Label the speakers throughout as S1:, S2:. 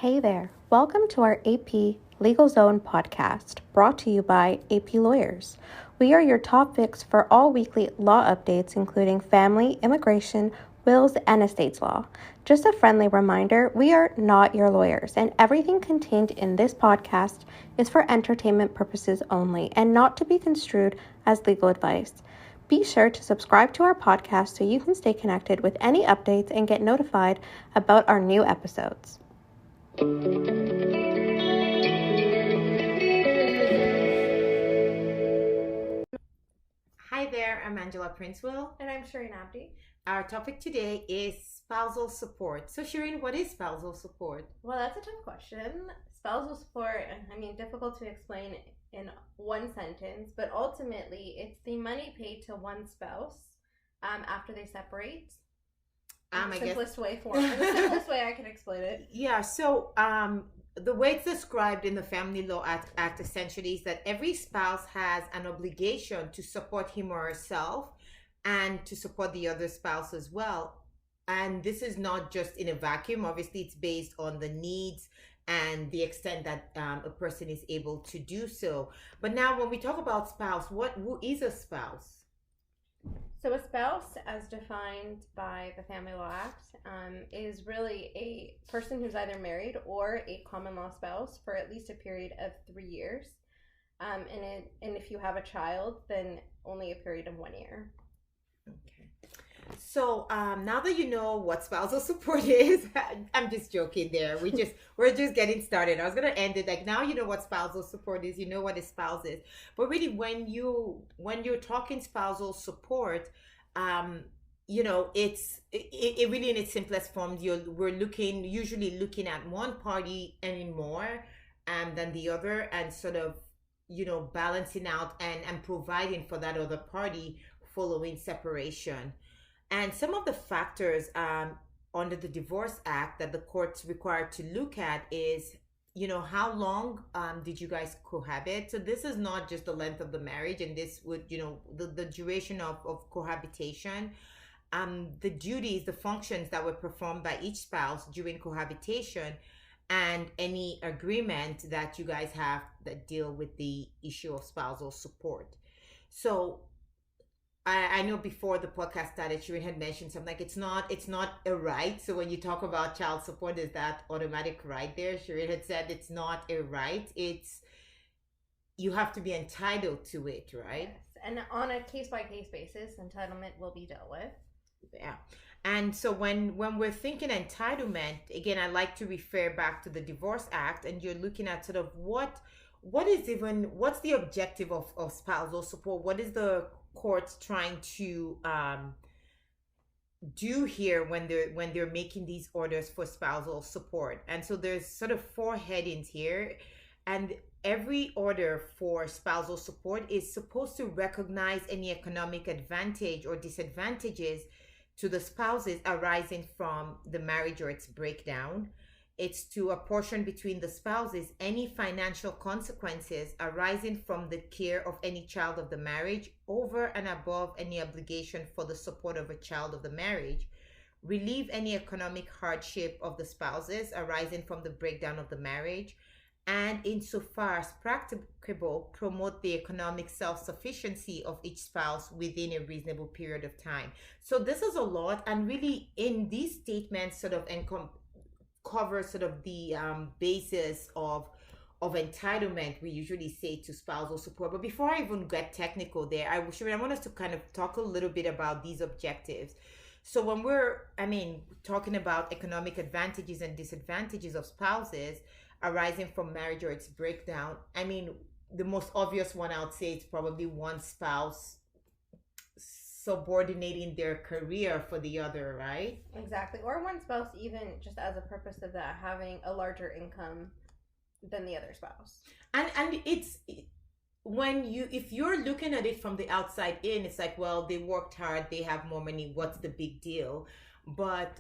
S1: Hey there, welcome to our AP Legal Zone podcast, brought to you by AP Lawyers. We are your top fix for all weekly law updates, including family, immigration, wills, and estates law. Just a friendly reminder, we are not your lawyers, and everything contained in this podcast is for entertainment purposes only and not to be construed as legal advice. Be sure to subscribe to our podcast so you can stay connected with any updates and get notified about our new episodes.
S2: Hi there, I'm Princewill.
S1: And I'm Sherine Abdi.
S2: Our topic today is spousal support. So Sherine, what is spousal support?
S1: Well, that's a tough question. Spousal support, difficult to explain in one sentence, but ultimately it's the money paid to one spouse after they separate. The simplest way I can explain it.
S2: Yeah, so the way it's described in the Family Law Act essentially is that every spouse has an obligation to support him or herself and to support the other spouse as well. And this is not just in a vacuum. Obviously, it's based on the needs and the extent that a person is able to do so. But now when we talk about spouse, who is a spouse?
S1: So a spouse, as defined by the Family Law Act, is really a person who's either married or a common law spouse for at least a period of 3 years. And if you have a child, then only a period of 1 year.
S2: Okay. So now that you know what spousal support is, I'm just joking there. We're just getting started. I was gonna end it like, now you know what spousal support is, you know what a spouse is. But really, when you're talking spousal support, it really in its simplest form, we're usually looking at one party anymore than the other, and sort of balancing out and providing for that other party following separation. And some of the factors under the Divorce Act that the court's required to look at is, how long did you guys cohabit? So this is not just the length of the marriage, and this would, the duration of cohabitation, the duties, the functions that were performed by each spouse during cohabitation, and any agreement that you guys have that deal with the issue of spousal support. So I know before the podcast started, Sherine had mentioned something like it's not a right. So when you talk about child support, is that automatic right there? Sherine had said it's not a right. You have to be entitled to it, right?
S1: Yes. And on a case-by-case basis, entitlement will be dealt with.
S2: Yeah. And so when we're thinking entitlement, again, I like to refer back to the Divorce Act, and you're looking at sort of what's the objective of spousal support? What is the courts trying to do here when they're making these orders for spousal support? And so there's sort of 4 headings here, and every order for spousal support is supposed to recognize any economic advantage or disadvantages to the spouses arising from the marriage or its breakdown. It's to apportion between the spouses any financial consequences arising from the care of any child of the marriage over and above any obligation for the support of a child of the marriage, relieve any economic hardship of the spouses arising from the breakdown of the marriage, and insofar as practicable, promote the economic self-sufficiency of each spouse within a reasonable period of time. So this is a lot, and really in these statements sort of cover sort of the basis of entitlement we usually say to spousal support. But before I even get technical there, I want us to kind of talk a little bit about these objectives. So when we're talking about economic advantages and disadvantages of spouses arising from marriage or its breakdown, the most obvious one I would say is probably one spouse subordinating their career for the other, right?
S1: Exactly. Or one spouse, even just as a purpose of that, having a larger income than the other spouse.
S2: And it's if you're looking at it from the outside in, it's like, well, they worked hard, they have more money, what's the big deal? But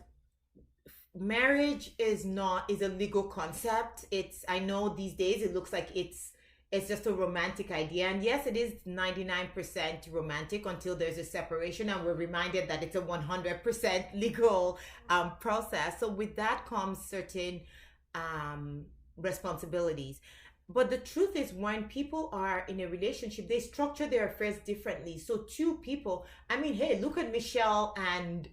S2: marriage is a legal concept. I know these days it looks like it's just a romantic idea, and yes, it is 99% romantic until there's a separation, and we're reminded that it's a 100% legal process. So with that comes certain um, responsibilities. But the truth is, when people are in a relationship, they structure their affairs differently. So, two people, I mean, hey, look at Michelle and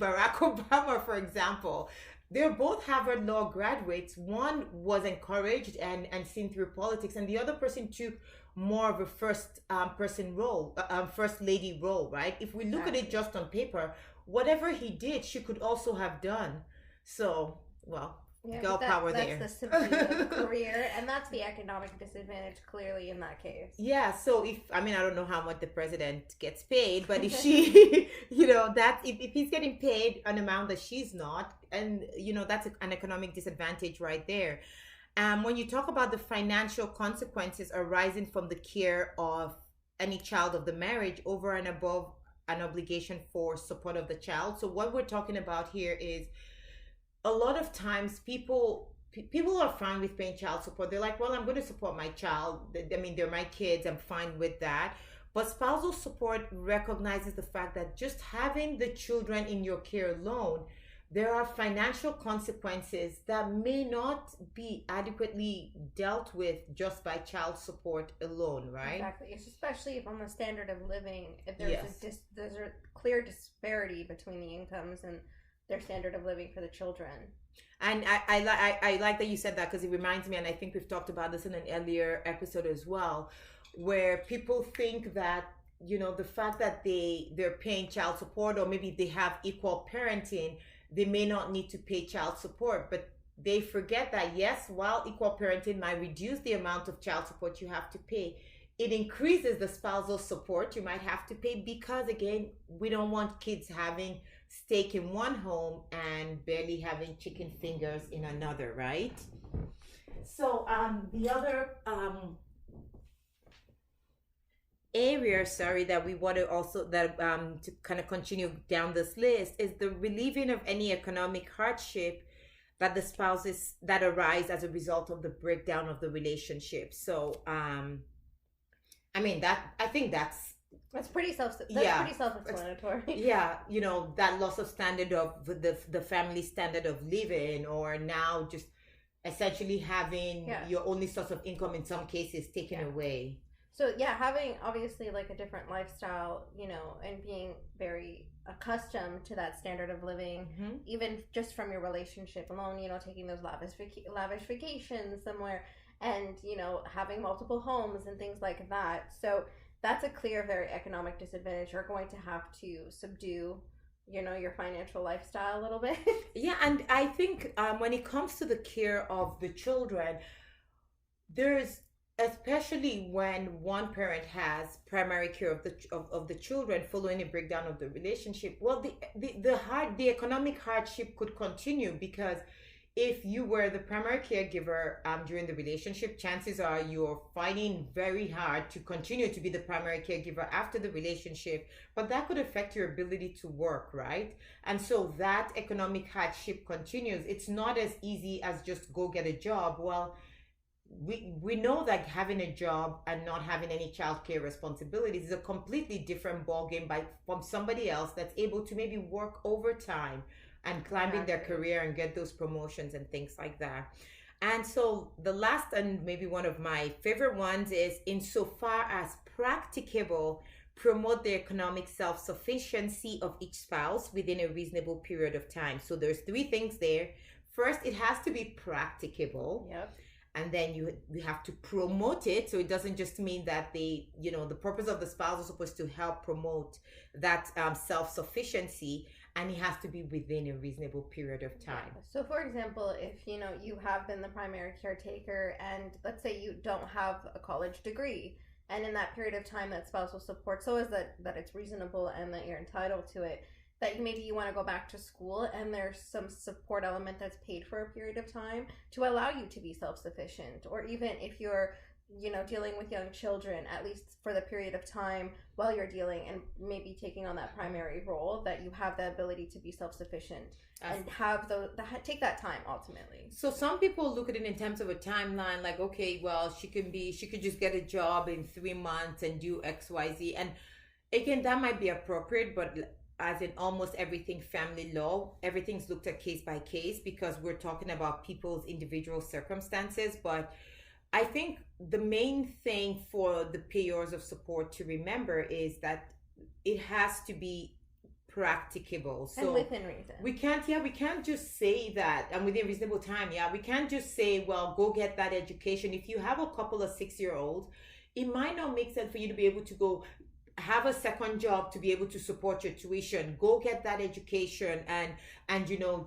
S2: Barack Obama, for example. They're both Harvard Law graduates. One was encouraged and seen through politics, and the other person took more of a first person role, first lady role, right? If we look at it just on paper, whatever he did, she could also have done. So, well,
S1: yeah,
S2: girl power there.
S1: That's the simplicity of a career, and that's the economic disadvantage clearly in that case.
S2: Yeah, so if I mean I don't know how much the president gets paid, but if she, that if he's getting paid an amount that she's not, and that's an economic disadvantage right there. When you talk about the financial consequences arising from the care of any child of the marriage over and above an obligation for support of the child. So what we're talking about here is a lot of times people are fine with paying child support. They're like, well, I'm going to support my child. I mean, they're my kids. I'm fine with that. But spousal support recognizes the fact that just having the children in your care alone, there are financial consequences that may not be adequately dealt with just by child support alone, right?
S1: Exactly. It's especially if on the standard of living, if there's
S2: Yes.
S1: there's a clear disparity between the incomes and their standard of living for the children.
S2: And I like that you said that, because it reminds me, and I think we've talked about this in an earlier episode as well, where people think that the fact that they're paying child support, or maybe they have equal parenting, they may not need to pay child support. But they forget that, yes, while equal parenting might reduce the amount of child support you have to pay, it increases the spousal support you might have to pay, because again, we don't want kids having steak in one home and barely having chicken fingers in another, right? So the other area, sorry, that we want to also that to kind of continue down this list is the relieving of any economic hardship that the spouses that arise as a result of the breakdown of the relationship. So I mean, that I think that's
S1: pretty self-explanatory.
S2: Yeah, that loss of standard of the family standard of living, or now just essentially having your only source of income in some cases taken away.
S1: So having obviously like a different lifestyle, and being very accustomed to that standard of living, even just from your relationship alone, taking those lavish vacations somewhere, and having multiple homes and things like that. So that's a clear, very economic disadvantage. You're going to have to subdue, your financial lifestyle a little bit.
S2: Yeah, and I think when it comes to the care of the children, there's, especially when one parent has primary care of the children following a breakdown of the relationship, well, the economic hardship could continue, because if you were the primary caregiver during the relationship, chances are you're fighting very hard to continue to be the primary caregiver after the relationship, but that could affect your ability to work, right? And so that economic hardship continues. It's not as easy as just go get a job. Well, we know that having a job and not having any childcare responsibilities is a completely different ballgame from somebody else that's able to maybe work overtime and climb in their career and get those promotions and things like that. And so the last, and maybe one of my favorite ones, is insofar as practicable, promote the economic self-sufficiency of each spouse within a reasonable period of time. So there's three things there. First, it has to be practicable.
S1: Yep.
S2: And then you have to promote it. So it doesn't just mean that the purpose of the spouse is supposed to help promote that self-sufficiency, and it has to be within a reasonable period of time.
S1: So for example, if you have been the primary caretaker, and let's say you don't have a college degree, and in that period of time that spousal support so is that it's reasonable and that you're entitled to it, that maybe you want to go back to school, and there's some support element that's paid for a period of time to allow you to be self-sufficient. Or even if you're dealing with young children, at least for the period of time while you're dealing and maybe taking on that primary role, that you have the ability to be self-sufficient and have take that time ultimately.
S2: So some people look at it in terms of a timeline, like, okay, well, she could just get a job in 3 months and do XYZ. And again, that might be appropriate, but as in almost everything family law, everything's looked at case by case because we're talking about people's individual circumstances. But I think the main thing for the payers of support to remember is that it has to be practicable.
S1: And
S2: So
S1: within reason.
S2: we can't just say that, and within reasonable time. Yeah, we can't just say, well, go get that education. If you have a couple of 6 year olds, it might not make sense for you to be able to go have a second job to be able to support your tuition. Go get that education, and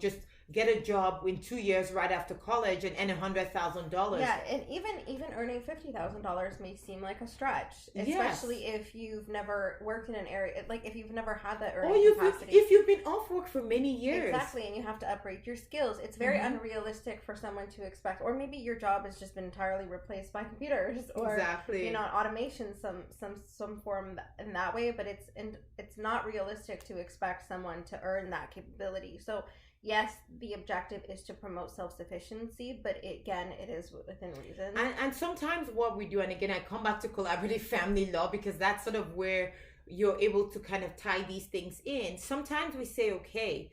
S2: just get a job in 2 years right after college and earn $100,000.
S1: Yeah, and even earning $50,000 may seem like a stretch, especially if you've never worked in an area, like if you've never had that earning capacity.
S2: If you've been off work for many years.
S1: Exactly, and you have to upgrade your skills. It's very unrealistic for someone to expect, or maybe your job has just been entirely replaced by computers, or
S2: Exactly.
S1: automation, some form in that way. But it's not realistic to expect someone to earn that capability. So yes, the objective is to promote self-sufficiency, but it is within reason.
S2: And sometimes what we do, and again, I come back to collaborative family law because that's sort of where you're able to kind of tie these things in. Sometimes we say, okay,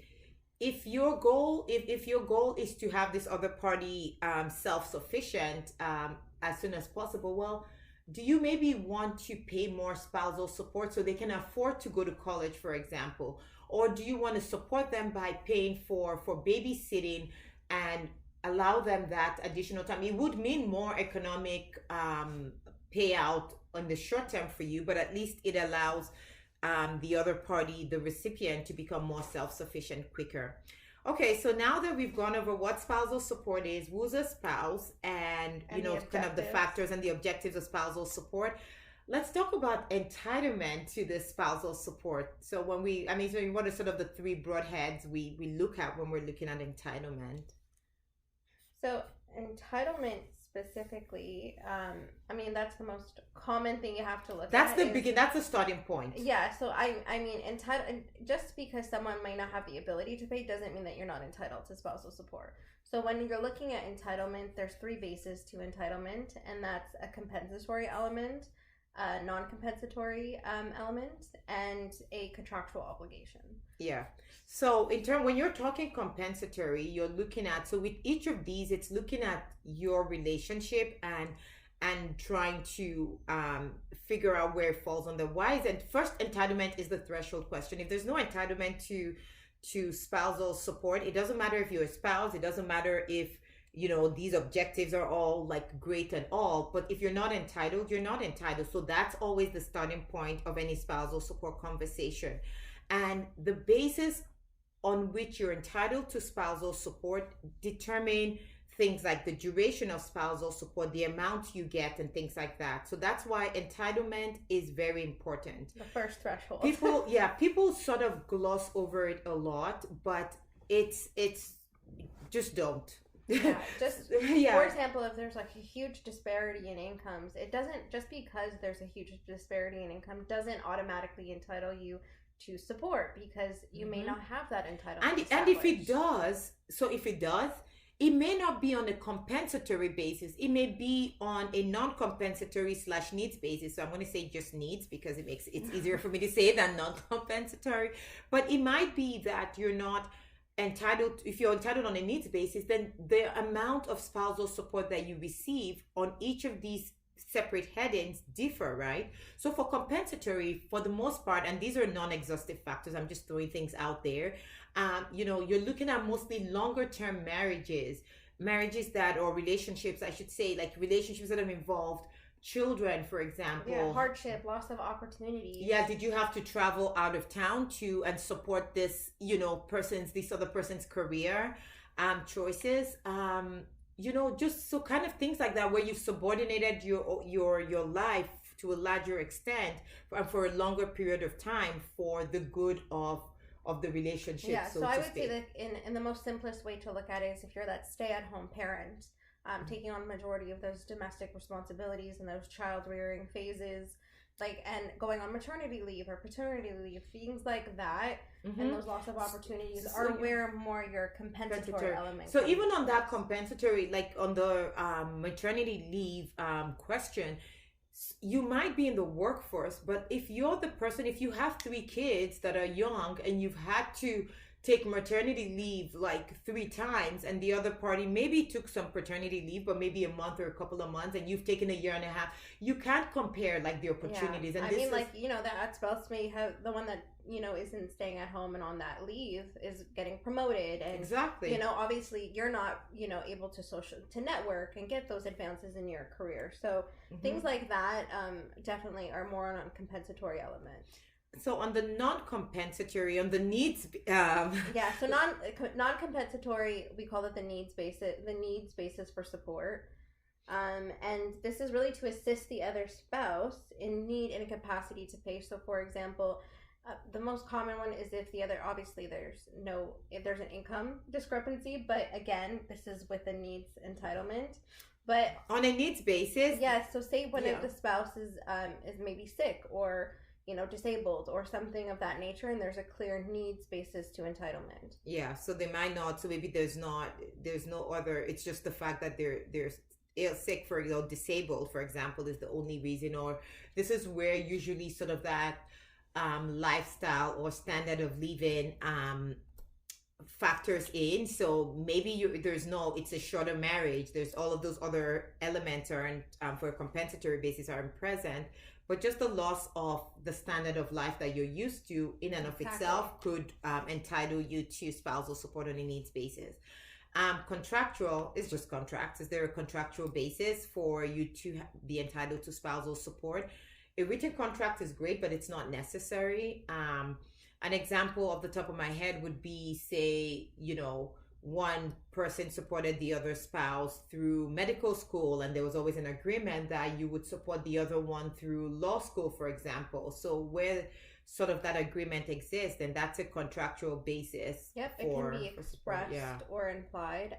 S2: if your goal is to have this other party self-sufficient as soon as possible, well, do you maybe want to pay more spousal support so they can afford to go to college, for example? Or do you want to support them by paying for babysitting and allow them that additional time? It would mean more economic payout on the short term for you, but at least it allows the other party, the recipient, to become more self-sufficient quicker. Okay, so now that we've gone over what spousal support is, who's a spouse, and kind of the factors and the objectives of spousal support, let's talk about entitlement to this spousal support. So what are sort of the three broad heads we look at when we're looking at entitlement?
S1: So entitlement specifically, that's the most common thing you have to look
S2: at.
S1: That's
S2: that's the starting point.
S1: Yeah, so just because someone might not have the ability to pay doesn't mean that you're not entitled to spousal support. So when you're looking at entitlement, there's three bases to entitlement, and that's a compensatory element, a non-compensatory element, and a contractual obligation.
S2: Yeah. So when you're talking compensatory, you're looking at, so with each of these, it's looking at your relationship and trying to figure out where it falls on the whys. And first, entitlement is the threshold question. If there's no entitlement to spousal support, it doesn't matter if you're a spouse, it doesn't matter if these objectives are all like great and all, but if you're not entitled, you're not entitled. So that's always the starting point of any spousal support conversation. And the basis on which you're entitled to spousal support determine things like the duration of spousal support, the amount you get, and things like that. So that's why entitlement is very important.
S1: The first threshold.
S2: People sort of gloss over it a lot, but it's just don't.
S1: For example, if there's like a huge disparity in incomes, it doesn't, just because there's a huge disparity in income doesn't automatically entitle you to support, because you may not have that entitlement.
S2: And if it does, it may not be on a compensatory basis. It may be on a non-compensatory / needs basis. So I'm going to say just needs because it's easier for me to say than non-compensatory. But it might be that you're not entitled. If you're entitled on a needs basis, then the amount of spousal support that you receive on each of these separate headings differ, right? So for compensatory, for the most part, and these are non-exhaustive factors, I'm just throwing things out there, you're looking at mostly longer term marriages that, or relationships, I should say, like relationships that have involved children, for example.
S1: Yeah, hardship, loss of opportunity.
S2: Yeah, did you have to travel out of town and support this, this other person's career choices? Just so kind of things like that, where you've subordinated your life to a larger extent for a longer period of time for the good of the relationship.
S1: Yeah, so I would say that in the most simplest way to look at it is if you're that stay-at-home parent, taking on the majority of those domestic responsibilities and those child rearing phases, and going on maternity leave or paternity leave, things like that, and those loss of opportunities are where more your compensatory element.
S2: So even on that compensatory, like on the maternity leave question, You might be in the workforce, but if you're the person, if you have three kids that are young and you've had to take maternity leave like three times, and the other party maybe took some paternity leave, but maybe a month or a couple of months, and you've taken a year and a half, you can't compare like the opportunities. And
S1: I
S2: this
S1: mean,
S2: is,
S1: like, that spouse may have the one that, isn't staying at home and on that leave is getting promoted. And,
S2: exactly,
S1: obviously you're not, able to network and get those advances in your career. So things like that definitely are more on a compensatory element.
S2: So on the non-compensatory, on the needs,
S1: So non-compensatory, we call it the needs basis for support. And this is really to assist the other spouse in need and capacity to pay. So for example, the most common one is if the other, obviously if there's an income discrepancy, but again, this is with a needs entitlement. But
S2: on a needs basis,
S1: yes. So say one of the spouses is maybe sick or disabled or something of that nature, and there's a clear needs basis to entitlement.
S2: Yeah, so they might not. So maybe there's no other. It's just the fact that they're ill, sick, for disabled, for example, is the only reason. Or this is where usually sort of that lifestyle or standard of living factors in. So maybe it's a shorter marriage. There's all of those other elements are for a compensatory basis aren't present. But just the loss of the standard of life that you're used to in and of itself could entitle you to spousal support on a needs basis. Contractual is just contracts. Is there a contractual basis for you to be entitled to spousal support? A written contract is great, but it's not necessary. An example off the top of my head would be, say, one person supported the other spouse through medical school, and there was always an agreement that you would support the other one through law school, for example. So where sort of that agreement exists, and that's a contractual basis.
S1: Yep, it can be expressed or implied.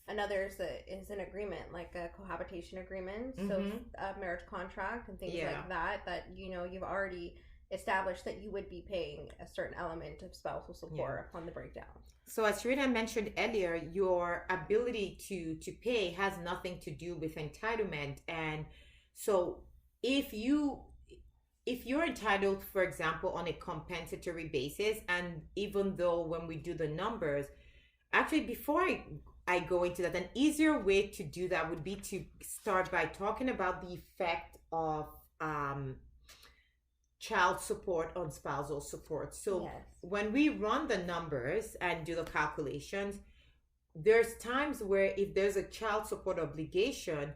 S1: Another is an agreement, like a cohabitation agreement, so a marriage contract and things like that you've already established that you would be paying a certain element of spousal support upon the breakdown. So
S2: as Sherine mentioned earlier, your ability to pay has nothing to do with entitlement. And so if you're entitled, for example, on a compensatory basis, and even though when we do the numbers, actually before I go into that, an easier way to do that would be to start by talking about the effect of child support on spousal support. So when we run the numbers and do the calculations, there's times where if there's a child support obligation,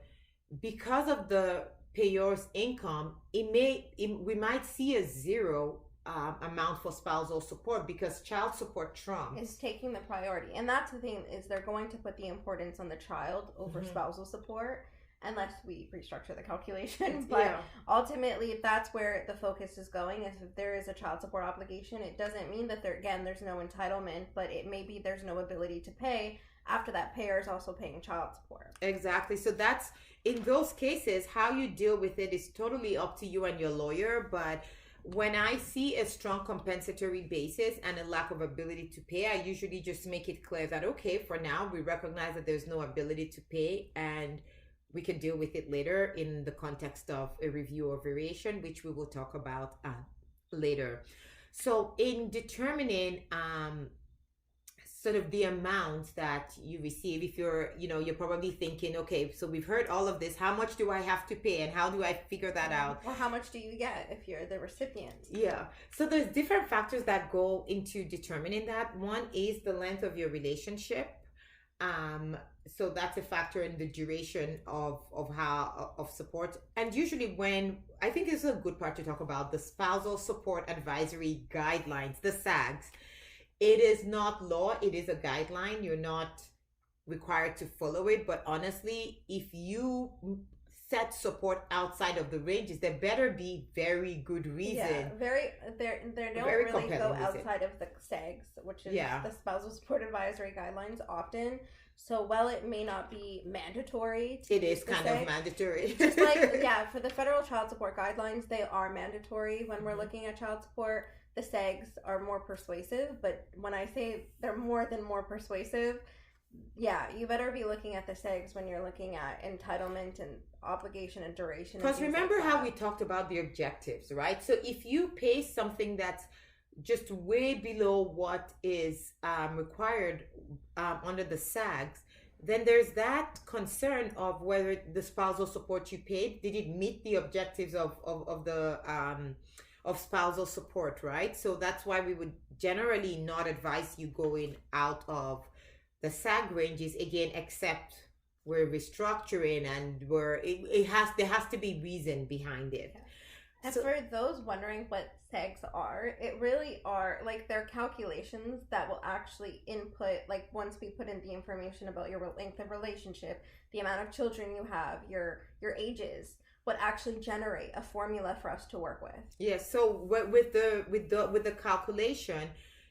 S2: because of the payer's income, we might see a zero amount for spousal support because child support trumps.
S1: Is taking the priority. And that's the thing, is they're going to put the importance on the child over spousal support, unless we restructure the calculation. But ultimately, if that's where the focus is going, if there is a child support obligation, it doesn't mean that there's no entitlement, but it may be there's no ability to pay after that payer is also paying child support.
S2: Exactly. So that's, in those cases, how you deal with it is totally up to you and your lawyer. But when I see a strong compensatory basis and a lack of ability to pay, I usually just make it clear that, okay, for now, we recognize that there's no ability to pay, and we can deal with it later in the context of a review or variation, which we will talk about later. So in determining sort of the amount that you receive, if you're probably thinking, okay, so we've heard all of this, how much do I have to pay and how do I figure that out?
S1: Or how much do you get if you're the recipient?
S2: Yeah. So there's different factors that go into determining that. One is the length of your relationship. So that's a factor in the duration of support. And usually I think this is a good part to talk about, the Spousal Support Advisory Guidelines, the SAGs. It is not law, it is a guideline. You're not required to follow it, but honestly, if you set support outside of the ranges, there better be very good reason.
S1: Yeah, they don't really go outside of the SAGs, which is the Spousal Support Advisory Guidelines often. So while it may not be mandatory,
S2: it is kind of mandatory.
S1: Just like, for the federal child support guidelines, they are mandatory when we're looking at child support. The SAGs are more persuasive, but when I say they're more than more persuasive, Yeah, you better be looking at the SEGs when you're looking at entitlement and obligation and duration.
S2: Because remember how we talked about the objectives, right? So if you pay something that's just way below what is required under the SAGs, then there's that concern of whether the spousal support you paid, did it meet the objectives of the of spousal support, right? So that's why we would generally not advise you going out of the SAG ranges again, except we're restructuring and there has to be reason behind it.
S1: Yeah. And so, for those wondering what SEGs are, it really are like they're calculations that will actually input, like once we put in the information about your length of relationship, the amount of children you have, your ages, what actually generate a formula for us to work with.
S2: Yes. So with the calculation,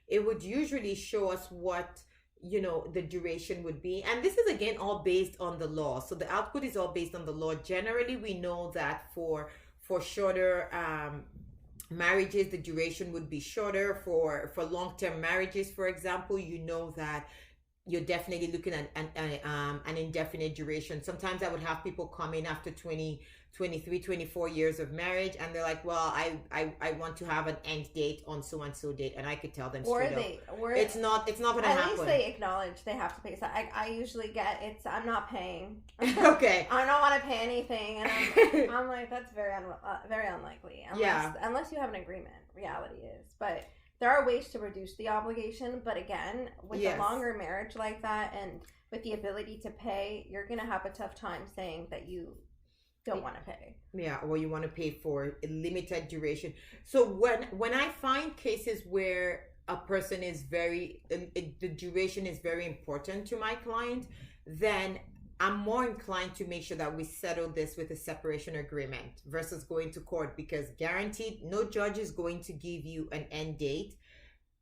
S2: it would usually show us what the duration would be, and this is again all based on the law. So the output is all based on the law. Generally, we know that for shorter marriages, the duration would be shorter. For long-term marriages, for example, that you're definitely looking at an indefinite duration. Sometimes I would have people come in after 20, 23, 24 years of marriage, and they're like, well, I want to have an end date on so and so date, and I could tell them straight up, it's not going to happen.
S1: At least they acknowledge they have to pay. So I usually get I'm not paying.
S2: Okay.
S1: I don't want to pay anything, and I'm like, that's very unlikely. Unless you have an agreement. Reality is, but there are ways to reduce the obligation, but again, with a longer marriage like that and with the ability to pay, you're going to have a tough time saying that you don't want to pay.
S2: Yeah, or you want to pay for a limited duration. So when I find cases where a person is the duration is very important to my client, then I'm more inclined to make sure that we settle this with a separation agreement versus going to court, because guaranteed no judge is going to give you an end date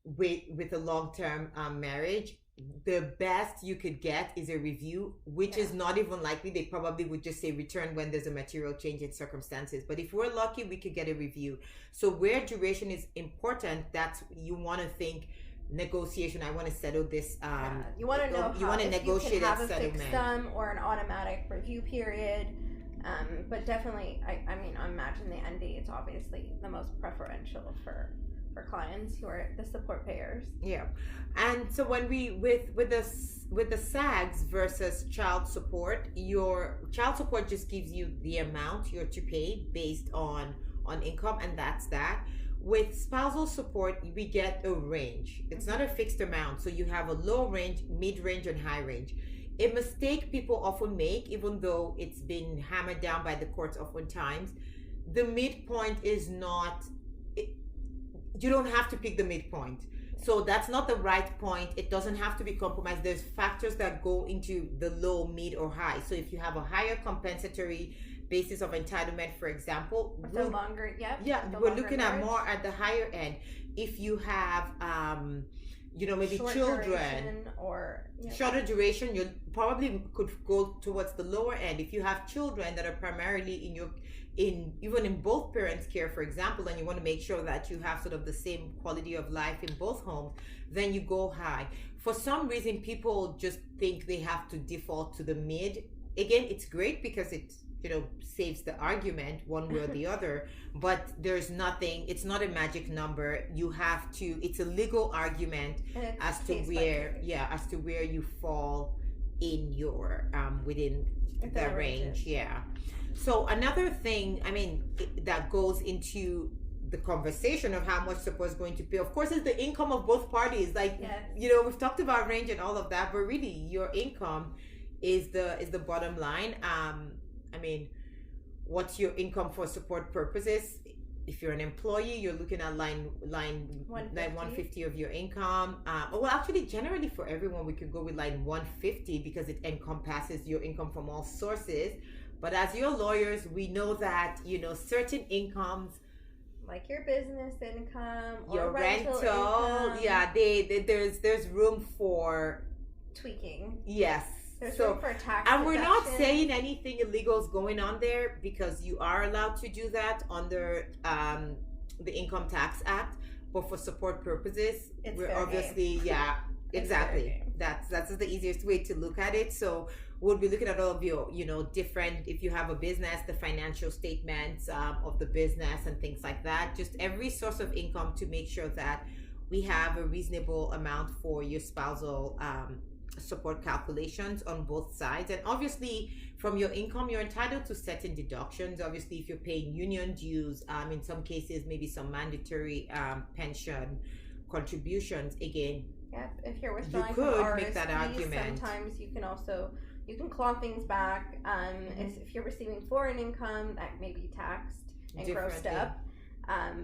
S2: with a long-term marriage. The best you could get is a review, which is not even likely. They probably would just say return when there's a material change in circumstances. But if we're lucky, we could get a review. So where duration is important, that's you want to think negotiation. I want to settle this.
S1: You want to know
S2: you want to negotiate
S1: you can have
S2: a
S1: fixed sum or an automatic review period. But definitely, I imagine the end date is obviously the most preferential for clients who are the support payers.
S2: Yeah. And so when we with the SAGs versus child support, your child support just gives you the amount you're to pay based on income, and that's that. With spousal support, we get a range. It's not a fixed amount. So you have a low range, mid range, and high range. A mistake people often make, even though it's been hammered down by the courts oftentimes, the midpoint is not, you don't have to pick the midpoint. So that's not the right point. It doesn't have to be compromised. There's factors that go into the low, mid, or high. So if you have a higher compensatory basis of entitlement, for example,
S1: we're
S2: looking at more at the higher end. If you have maybe
S1: short
S2: children
S1: or
S2: shorter duration, you probably could go towards the lower end. If you have children that are primarily even in both parents' care, for example, and you want to make sure that you have sort of the same quality of life in both homes, then you go high. For some reason, people just think they have to default to the mid. Again, it's great because it saves the argument one way or the other, but there's nothing, it's not a magic number. You have to, it's a legal argument as to where you fall in your within the range. Yeah. So another thing, that goes into the conversation of how much support is going to pay, of course, is the income of both parties. We've talked about range and all of that, but really your income is the bottom line. What's your income for support purposes? If you're an employee, you're looking at line 150 of your income. Generally for everyone, we could go with line 150 because it encompasses your income from all sources. But as your lawyers, we know that, certain incomes,
S1: like your business income or
S2: your rental
S1: income,
S2: there's room for
S1: tweaking.
S2: Yes.
S1: There's room for tax
S2: and
S1: deduction.
S2: We're not saying anything illegal is going on there, because you are allowed to do that under the Income Tax Act. But for support purposes, we're obviously, exactly. That's the easiest way to look at it. So we'll be looking at all of your, different, if you have a business, the financial statements of the business and things like that. Just every source of income to make sure that we have a reasonable amount for your spousal support calculations on both sides. And obviously, from your income, you're entitled to certain deductions. Obviously, if you're paying union dues, in some cases, maybe some mandatory pension contributions. Again,
S1: Yep. If you're withdrawing
S2: you
S1: from
S2: could
S1: RSPs,
S2: make that argument.
S1: sometimes you can claw things back. If you're receiving foreign income, that may be taxed and grossed
S2: Differently.
S1: up.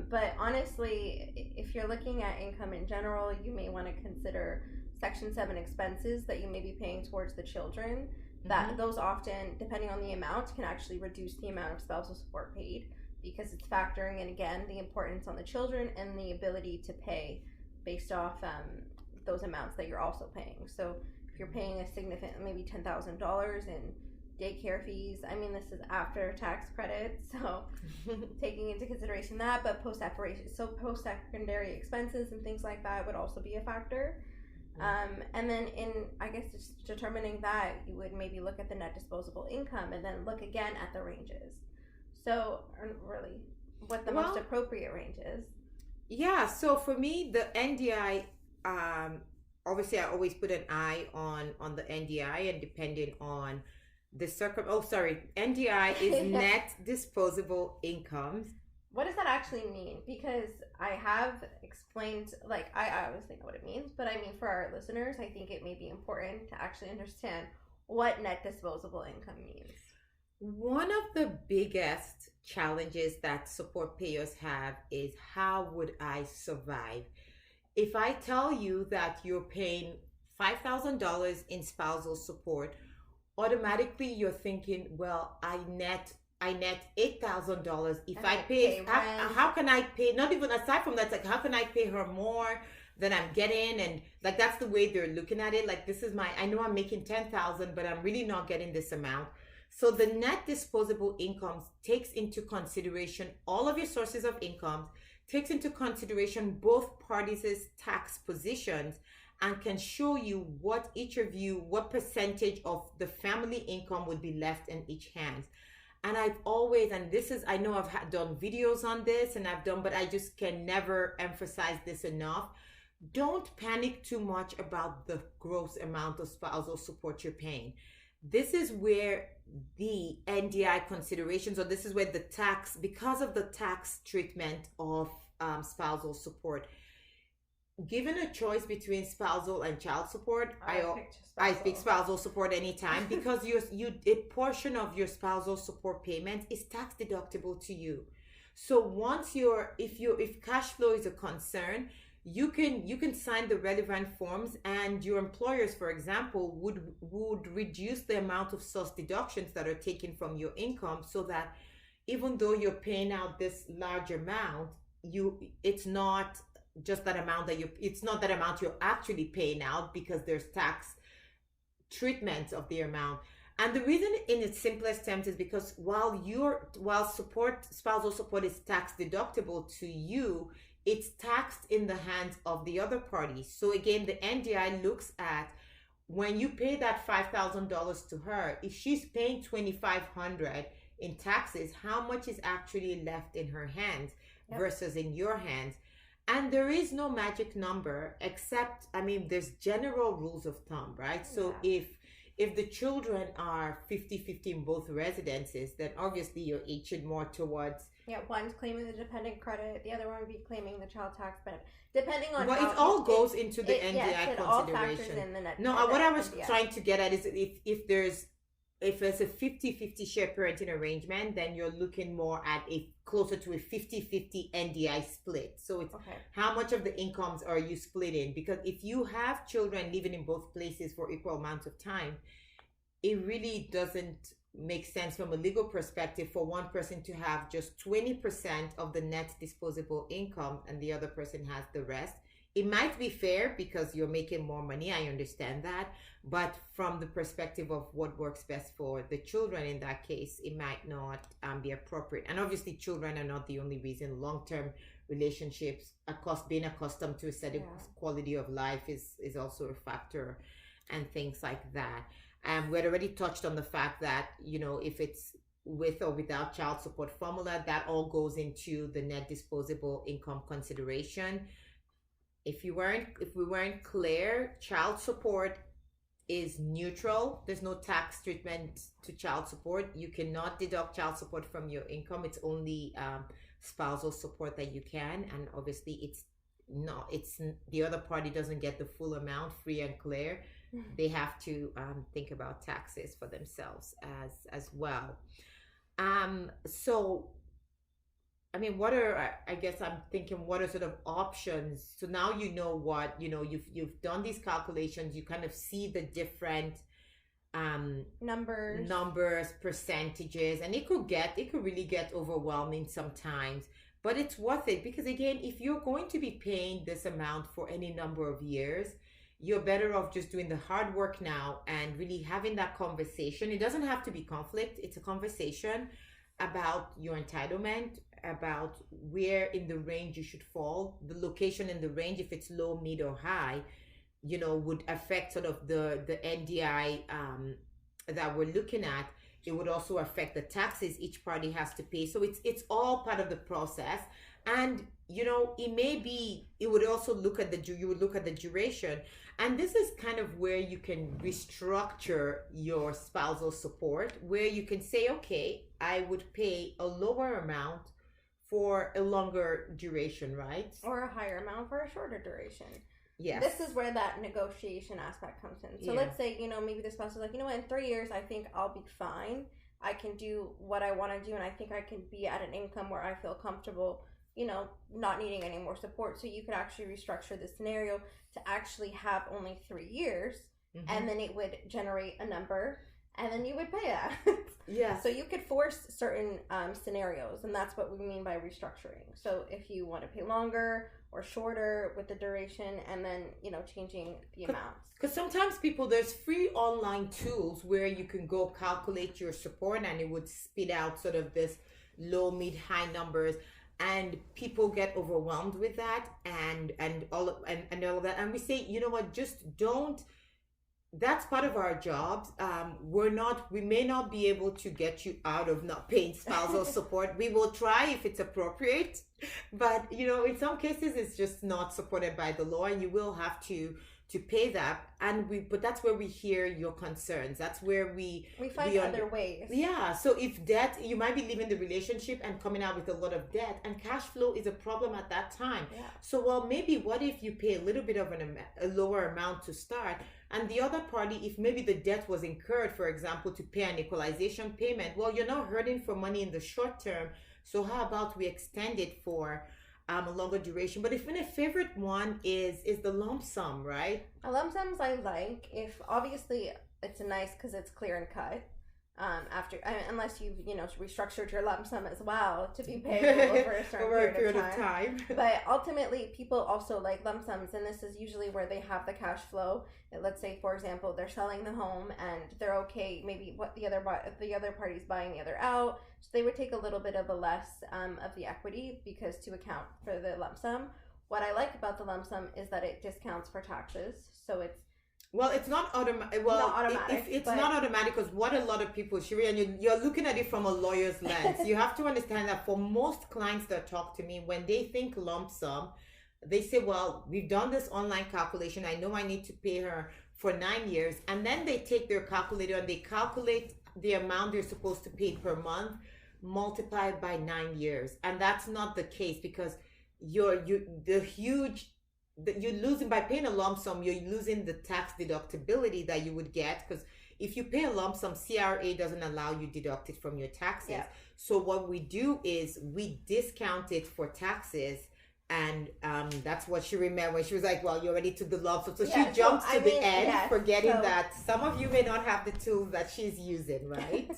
S1: But honestly, if you're looking at income in general, you may want to consider Section 7 expenses that you may be paying towards the children. That those often, depending on the amount, can actually reduce the amount of spousal support paid, because it's factoring in, again, the importance on the children and the ability to pay based off those amounts that you're also paying. So if you're paying a significant, maybe $10,000 in daycare fees, I mean, this is after tax credit, so taking into consideration that, but post-secondary expenses and things like that would also be a factor. And then I guess just determining that, you would maybe look at the net disposable income and then look again at the ranges. So really, what the most appropriate range is.
S2: Yeah, so for me, the NDI, obviously I always put an eye on the NDI, and depending on the NDI is net disposable incomes.
S1: What does that actually mean? Because I have explained, I obviously know what it means, but I mean, for our listeners, I think it may be important to actually understand what net disposable income means.
S2: One of the biggest challenges that support payers have is, how would I survive? If I tell you that you're paying $5,000 in spousal support, automatically you're thinking, well, I net $8,000. If I pay, how can I pay? Not even aside from that, like, how can I pay her more than I'm getting? And like, that's the way they're looking at it. Like, this is I know I'm making 10,000, but I'm really not getting this amount. So the net disposable incomes takes into consideration all of your sources of income, takes into consideration both parties' tax positions, and can show you what percentage of the family income would be left in each hand. And I know I've done videos on this, but I just can never emphasize this enough. Don't panic too much about the gross amount of spousal support you're paying. This is where the NDI considerations, or this is where the tax, because of the tax treatment of spousal support, given a choice between spousal and child support, I pick spousal support anytime, because a portion of your spousal support payment is tax deductible to you. So once if cash flow is a concern, you can sign the relevant forms, and your employers, for example, would reduce the amount of source deductions that are taken from your income, so that even though you're paying out this large amount, it's not just that amount it's not that amount you're actually paying out, because there's tax treatment of the amount. And the reason, in its simplest terms, is because while spousal support is tax deductible to you, it's taxed in the hands of the other party. So again, the NDI looks at, when you pay that $5,000 to her, if she's paying $2,500 in taxes, how much is actually left in her hands versus in your hands? And there is no magic number, except, there's general rules of thumb, right? So if the children are 50-50 in both residences, then obviously you're itching more towards...
S1: Yeah, one's claiming the dependent credit, the other one would be claiming the child tax benefit, depending on
S2: it all goes into the NDI consideration.
S1: All factors in the net.
S2: What I was trying to get at is, if it's a 50-50 shared parenting arrangement, then you're looking more at closer to a 50-50 NDI split. So it's how much of the incomes are you splitting? Because if you have children living in both places for equal amounts of time, it really doesn't make sense from a legal perspective for one person to have just 20% of the net disposable income and the other person has the rest. It might be fair because you're making more money, I understand that, but from the perspective of what works best for the children in that case, it might not be appropriate. And obviously children are not the only reason. Long-term relationships, being accustomed to a certain quality of life is also a factor. and things like that. We had already touched on the fact that, if it's with or without child support formula, that all goes into the net disposable income consideration. If we weren't clear, child support is neutral. There's no tax treatment to child support. You cannot deduct child support from your income. It's only spousal support that you can, and obviously it's the other party doesn't get the full amount, free and clear. They have to think about taxes for themselves as well. So I mean, I guess I'm thinking, what are sort of options? So now you've done these calculations, you kind of see the different numbers, percentages, and it could really get overwhelming sometimes. But it's worth it, because again, if you're going to be paying this amount for any number of years, you're better off just doing the hard work now and really having that conversation. It doesn't have to be conflict. It's a conversation about your entitlement, about where in the range you should fall, the location in the range, if it's low, mid, or high, would affect sort of the NDI that we're looking at. It would also affect the taxes each party has to pay. So it's all part of the process. And it would also look at the duration. And this is kind of where you can restructure your spousal support, where you can say, okay, I would pay a lower amount for a longer duration, right?
S1: Or a higher amount for a shorter duration.
S2: Yes.
S1: This is where that negotiation aspect comes in. So let's say, maybe the spouse is like, in 3 years, I think I'll be fine. I can do what I want to do, and I think I can be at an income where I feel comfortable, not needing any more support. So you could actually restructure the scenario to actually have only 3 years, and then it would generate a number, and then you would pay that.
S2: Yeah.
S1: So you could force certain scenarios, and that's what we mean by restructuring. So if you want to pay longer or shorter with the duration, and then, changing the amounts.
S2: Because sometimes there's free online tools where you can go calculate your support, and it would spit out sort of this low, mid, high numbers. And people get overwhelmed with that and all of that. And we say, just don't. That's part of our jobs. We may not be able to get you out of not paying spousal support. We will try if it's appropriate, but in some cases it's just not supported by the law, and you will have to pay that. But that's where we hear your concerns. That's where we
S1: find other ways.
S2: Yeah. So if debt, you might be leaving the relationship and coming out with a lot of debt, and cash flow is a problem at that time.
S1: Yeah.
S2: So, maybe what if you pay a little bit of a lower amount to start, and the other party, if maybe the debt was incurred, for example, to pay an equalization payment, well, you're not hurting for money in the short term. So how about we extend it for a longer duration? But even a favorite one is the lump sum, right?
S1: A lump sums I like, if obviously it's nice because it's clear and cut. Unless you've restructured your lump sum as well to be payable over a certain period of time. But ultimately, people also like lump sums, and this is usually where they have the cash flow. Let's say, for example, they're selling the home and they're okay. Maybe what the other party's buying the other out, so they would take a little bit of a less of the equity because to account for the lump sum. What I like about the lump sum is that it discounts for taxes, so it's.
S2: Well, it's not automatic. Well, not automatic. It's not automatic, because what a lot of people, Sherine, you're looking at it from a lawyer's lens. You have to understand that for most clients that talk to me, when they think lump sum, they say, well, we've done this online calculation. I know I need to pay her for 9 years. And then they take their calculator and they calculate the amount they're supposed to pay per month, multiplied by 9 years. And that's not the case, because you're losing by paying a lump sum. You're losing the tax deductibility that you would get, because if you pay a lump sum, CRA doesn't allow you deduct it from your taxes. Yeah. So what we do is we discount it for taxes, and that's what she remembered when she was like, well, you already took the lump sum. So she jumps to the end, forgetting that some of you may not have the tools that she's using, right?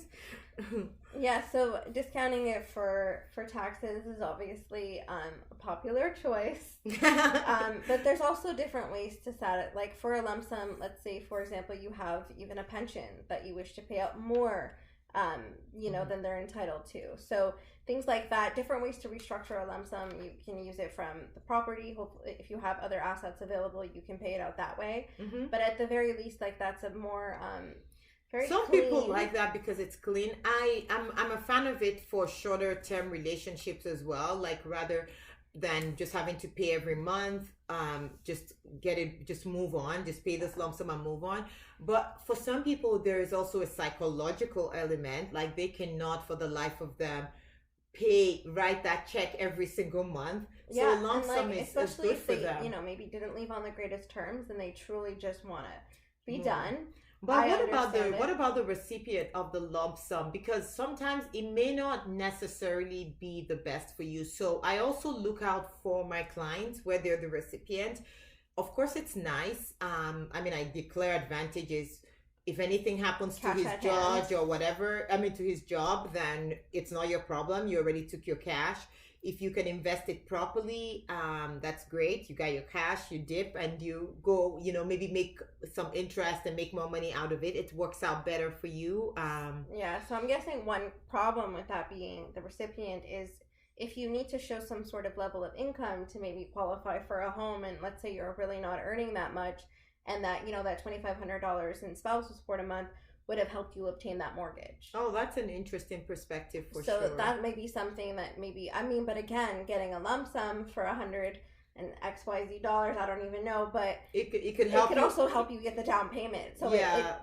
S1: Yeah, so discounting it for taxes is obviously a popular choice. But there's also different ways to set it. Like for a lump sum, let's say, for example, you have even a pension that you wish to pay out more than they're entitled to. So things like that, different ways to restructure a lump sum. You can use it from the property. Hopefully, if you have other assets available, you can pay it out that way. But at the very least, like that's a more
S2: some
S1: clean.
S2: People like that because it's clean. I'm a fan of it for shorter term relationships as well, like rather than just having to pay every month. Just get it, just move on, just pay this lump sum and move on. But for some people there is also a psychological element, like they cannot for the life of them write that check every single month. So a lump sum is good for them.
S1: Maybe didn't leave on the greatest terms and they truly just want to be done.
S2: But what about the recipient of the lump sum? Because sometimes it may not necessarily be the best for you. So I also look out for my clients where they're the recipient. Of course, it's nice. I declare advantages. If anything happens to his judge or whatever, to his job, then it's not your problem. You already took your cash. If you can invest it properly, that's great. You got your cash, you dip, and you go, maybe make some interest and make more money out of it. It works out better for you.
S1: So I'm guessing one problem with that being the recipient is if you need to show some sort of level of income to maybe qualify for a home, and let's say you're really not earning that much, and that, that $2,500 in spousal support a month would have helped you obtain that mortgage.
S2: Oh, that's an interesting perspective for sure.
S1: So that may be something that but again, getting a lump sum for $100 and XYZ dollars, I don't even know, but
S2: it could help.
S1: It could also help you get the down payment. So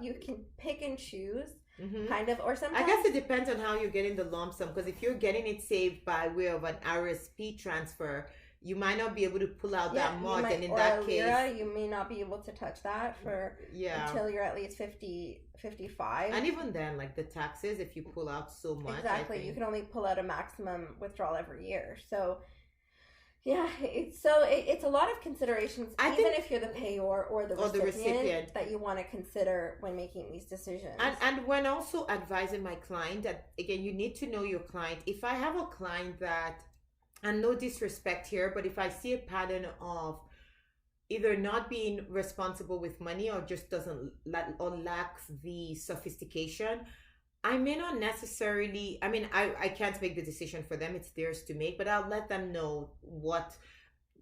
S1: you can pick and choose, kind of, or sometimes.
S2: I guess it depends on how you're getting the lump sum, because if you're getting it saved by way of an RSP transfer, you might not be able to pull out that much, and in that case,
S1: you may not be able to touch that until you're at least 55.
S2: And even then, like the taxes, if you pull out so much,
S1: exactly, you can only pull out a maximum withdrawal every year. So it's a lot of considerations, even if you're the payor or the recipient, that you want to consider when making these decisions.
S2: And when also advising my client, that again, you need to know your client. If I have a client that, and no disrespect here, but if I see a pattern of either not being responsible with money or just doesn't or lacks the sophistication, I may not necessarily, I can't make the decision for them. It's theirs to make, but I'll let them know what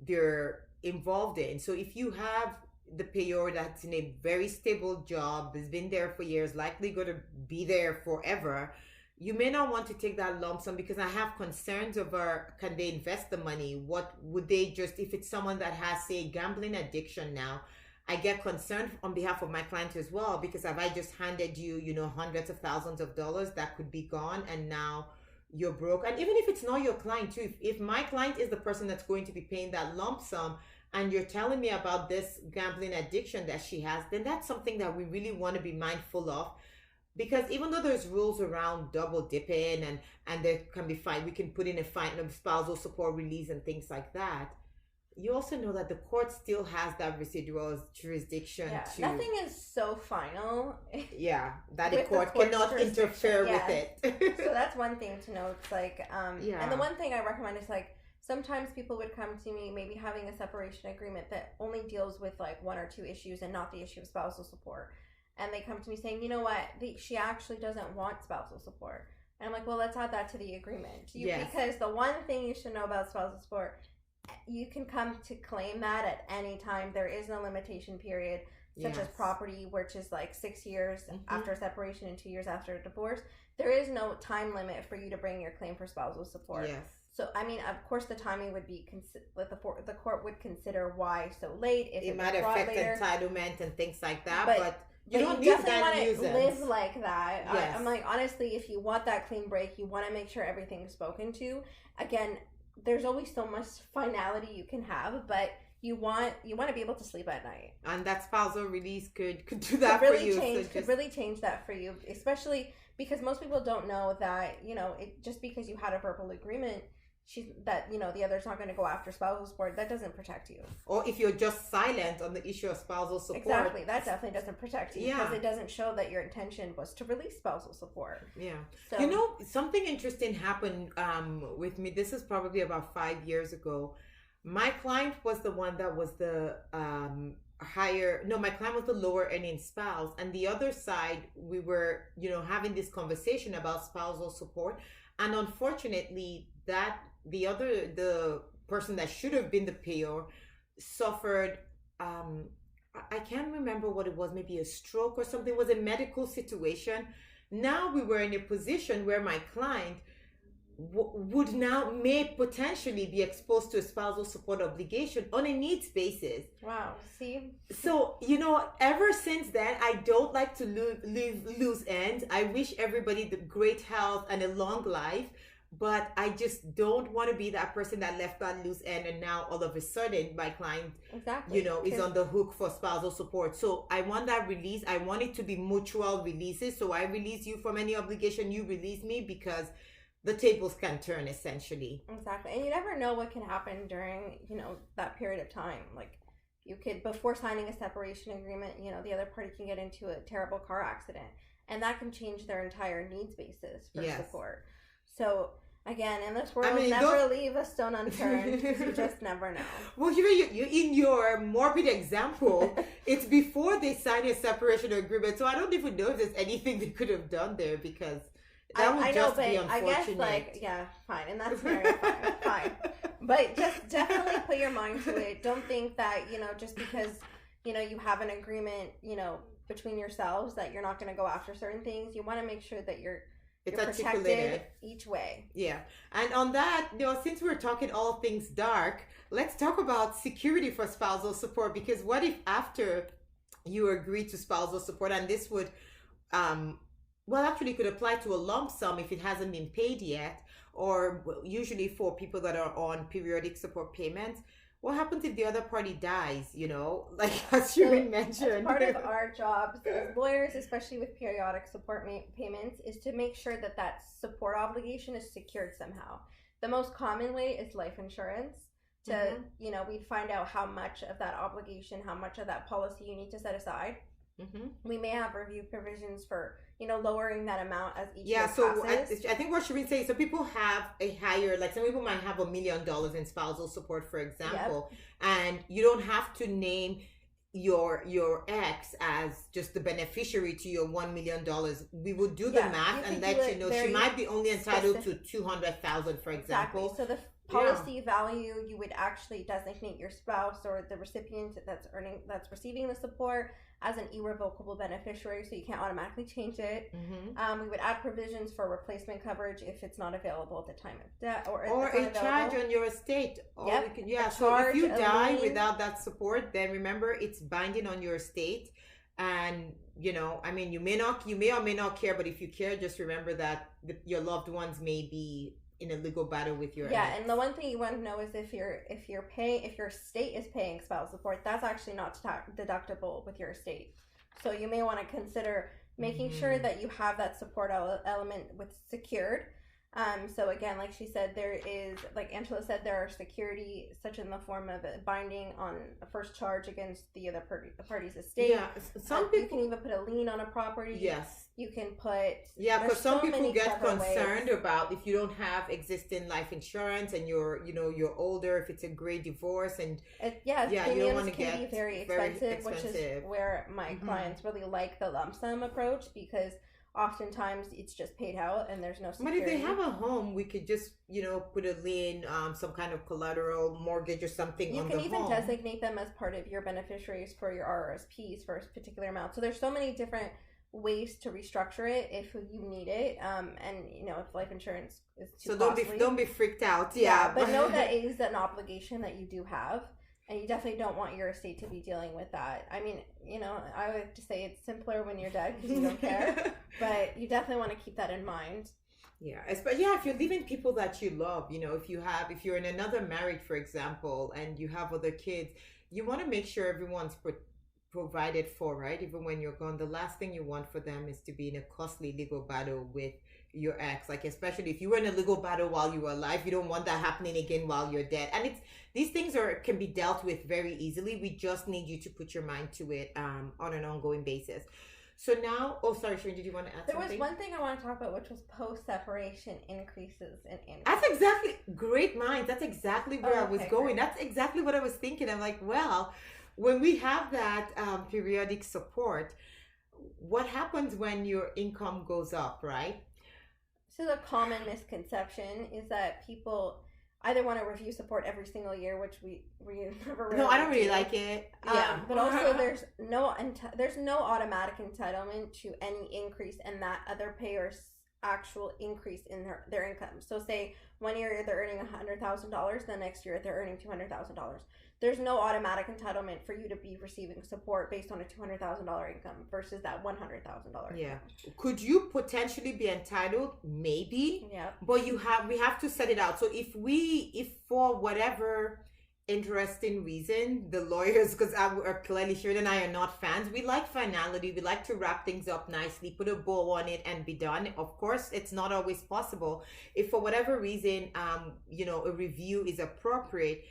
S2: they're involved in. So if you have the payor that's in a very stable job, has been there for years, likely going to be there forever, you may not want to take that lump sum, because I have concerns over, can they invest the money? What would they just, if it's someone that has, say, gambling addiction now, I get concerned on behalf of my client as well, because if I just handed you, hundreds of thousands of dollars that could be gone, and now you're broke. And even if it's not your client too, if my client is the person that's going to be paying that lump sum, and you're telling me about this gambling addiction that she has, then that's something that we really want to be mindful of. Because even though there's rules around double dipping and there can be fine, we can put in a fine of spousal support release and things like that. You also know that the court still has that residual jurisdiction.
S1: Nothing is so final.
S2: That the court cannot interfere with it.
S1: So that's one thing to know. It's like, and the one thing I recommend is like, sometimes people would come to me maybe having a separation agreement that only deals with like one or two issues and not the issue of spousal support. And they come to me saying, you know what, she actually doesn't want spousal support. And I'm like, well, let's add that to the agreement. Because the one thing you should know about spousal support, you can come to claim that at any time. There is no limitation period, such as property, which is like 6 years after separation and 2 years after a divorce. There is no time limit for you to bring your claim for spousal support.
S2: Yes.
S1: So, of course, the timing would be, the court would consider why so late. If
S2: it might affect entitlement and things like that, but you
S1: don't definitely want to live like that. Yes. I'm like, honestly, if you want that clean break, you want to make sure everything's spoken to. Again, there's always so much finality you can have, but you want to be able to sleep at night.
S2: And that spousal release could do that for you.
S1: Could really change that for you, especially because most people don't know that, just because you had a verbal agreement, the other's not going to go after spousal support, that doesn't protect you. Or
S2: if you're just silent on the issue of spousal support.
S1: Exactly, that definitely doesn't protect you, because it doesn't show that your intention was to release spousal support.
S2: Yeah. So, something interesting happened with me. This is probably about 5 years ago. My client was the one that was the higher, no, my client was the lower earning spouse, and the other side, we were, having this conversation about spousal support. And unfortunately, that the person that should have been the payer suffered, I can't remember what it was, maybe a stroke or something. It was a medical situation. Now we were in a position where my client would now may potentially be exposed to a spousal support obligation on a needs basis.
S1: Wow. See?
S2: So, ever since then, I don't like to lose ends. I wish everybody the great health and a long life, but I just don't want to be that person that left that loose end, and now all of a sudden my client,
S1: exactly,
S2: is on the hook for spousal support. So I want that release. I want it to be mutual releases. So I release you from any obligation, you release me, because the tables can turn, essentially.
S1: Exactly. And you never know what can happen during, that period of time. Like, you could, before signing a separation agreement, the other party can get into a terrible car accident, and that can change their entire needs basis for support. So, again, in this world, never leave a stone unturned, because you just never know.
S2: Well, you in your morbid example, it's before they sign a separation agreement, so I don't even know if there's anything they could have done there, because that would just be unfortunate.
S1: I guess, fine. In that scenario, fine. But just definitely put your mind to it. Don't think that, just because, you have an agreement, between yourselves, that you're not going to go after certain things. You want to make sure that you're protected each way.
S2: Yeah. And on that, since we're talking all things dark, let's talk about security for spousal support. Because what if after you agree to spousal support, and this would, actually could apply to a lump sum if it hasn't been paid yet, or usually for people that are on periodic support payments. What happens if the other party dies, like as Sherine mentioned?
S1: Part of our jobs as lawyers, especially with periodic support payments, is to make sure that support obligation is secured somehow. The most common way is life insurance. To, we'd find out how much of that obligation, how much of that policy you need to set aside. Mm-hmm. We may have review provisions for, lowering that amount as each year passes.
S2: I think what Sherine saying, so people have a higher, like some people might have $1 million in spousal support, for example, and you don't have to name your ex as just the beneficiary to your $1 million. We would do the math and let you know she might be only entitled to $200,000, for example.
S1: Exactly. So the policy value, you would actually designate your spouse or the recipient that's receiving the support as an irrevocable beneficiary, so you can't automatically change it. Mm-hmm. We would add provisions for replacement coverage if it's not available at the time of death, or
S2: a charge on your estate. So if you die without that support, then remember it's binding on your estate. And you may or may not care, but if you care, just remember that your loved ones may be in a legal battle with your ex.
S1: And the one thing you want to know is if your estate is paying spousal support, that's actually not deductible with your estate. So you may want to consider making sure that you have that support element secured. So again, like she said, there is, like Angela said, there are security such in the form of a binding on a first charge against the other party's estate.
S2: Yeah, some people,
S1: you can even put a lien on a property.
S2: Yes.
S1: You can put...
S2: Yeah, because some people get concerned about if you don't have existing life insurance and you're older, if it's a great divorce, and
S1: you don't want to get be very expensive, which is where my clients really like the lump sum approach, because oftentimes it's just paid out and there's no security.
S2: But if they have a home, we could just, put a lien, some kind of collateral, mortgage or something on the home. You can even
S1: designate them as part of your beneficiaries for your RRSPs for a particular amount. So there's so many different ways to restructure it if you need it. And, if life insurance is too costly.
S2: So don't be freaked out.
S1: But know that it is an obligation that you do have. And you definitely don't want your estate to be dealing with that. I mean, I would just say it's simpler when you're dead because you don't care. But you definitely want to keep that in mind.
S2: Yeah, but if you're leaving people that you love, if you're in another marriage, for example, and you have other kids, you want to make sure everyone's provided for, right? Even when you're gone, the last thing you want for them is to be in a costly legal battle with your ex. Like, especially if you were in a legal battle while you were alive, you don't want that happening again while you're dead. And these things can be dealt with very easily. We just need you to put your mind to it on an ongoing basis. So now, sorry, Sherine, did you want to add something?
S1: There was one thing I want to talk about, which was post-separation increases in income.
S2: That's exactly, great minds. That's exactly where I was going. That's exactly what I was thinking. I'm like, well, when we have that periodic support, what happens when your income goes up, right?
S3: So the common misconception is that people either want to review support every single year, which we never really
S2: No, I don't really
S3: do.
S2: like it. Yeah.
S3: But also there's no automatic entitlement to any increase in that other payer's actual increase in their income. So say 1 year they're earning $100,000, the next year they're earning $200,000. There's no automatic entitlement for you to be receiving support based on a $200,000 income versus that $100,000.
S2: Yeah. Could you potentially be entitled? Maybe.
S3: Yeah.
S2: But we have to set it out. So if for whatever interesting reason, the lawyers, because clearly Sherine and I are not fans, we like finality. We like to wrap things up nicely, put a bow on it, and be done. Of course, it's not always possible. If for whatever reason, a review is appropriate,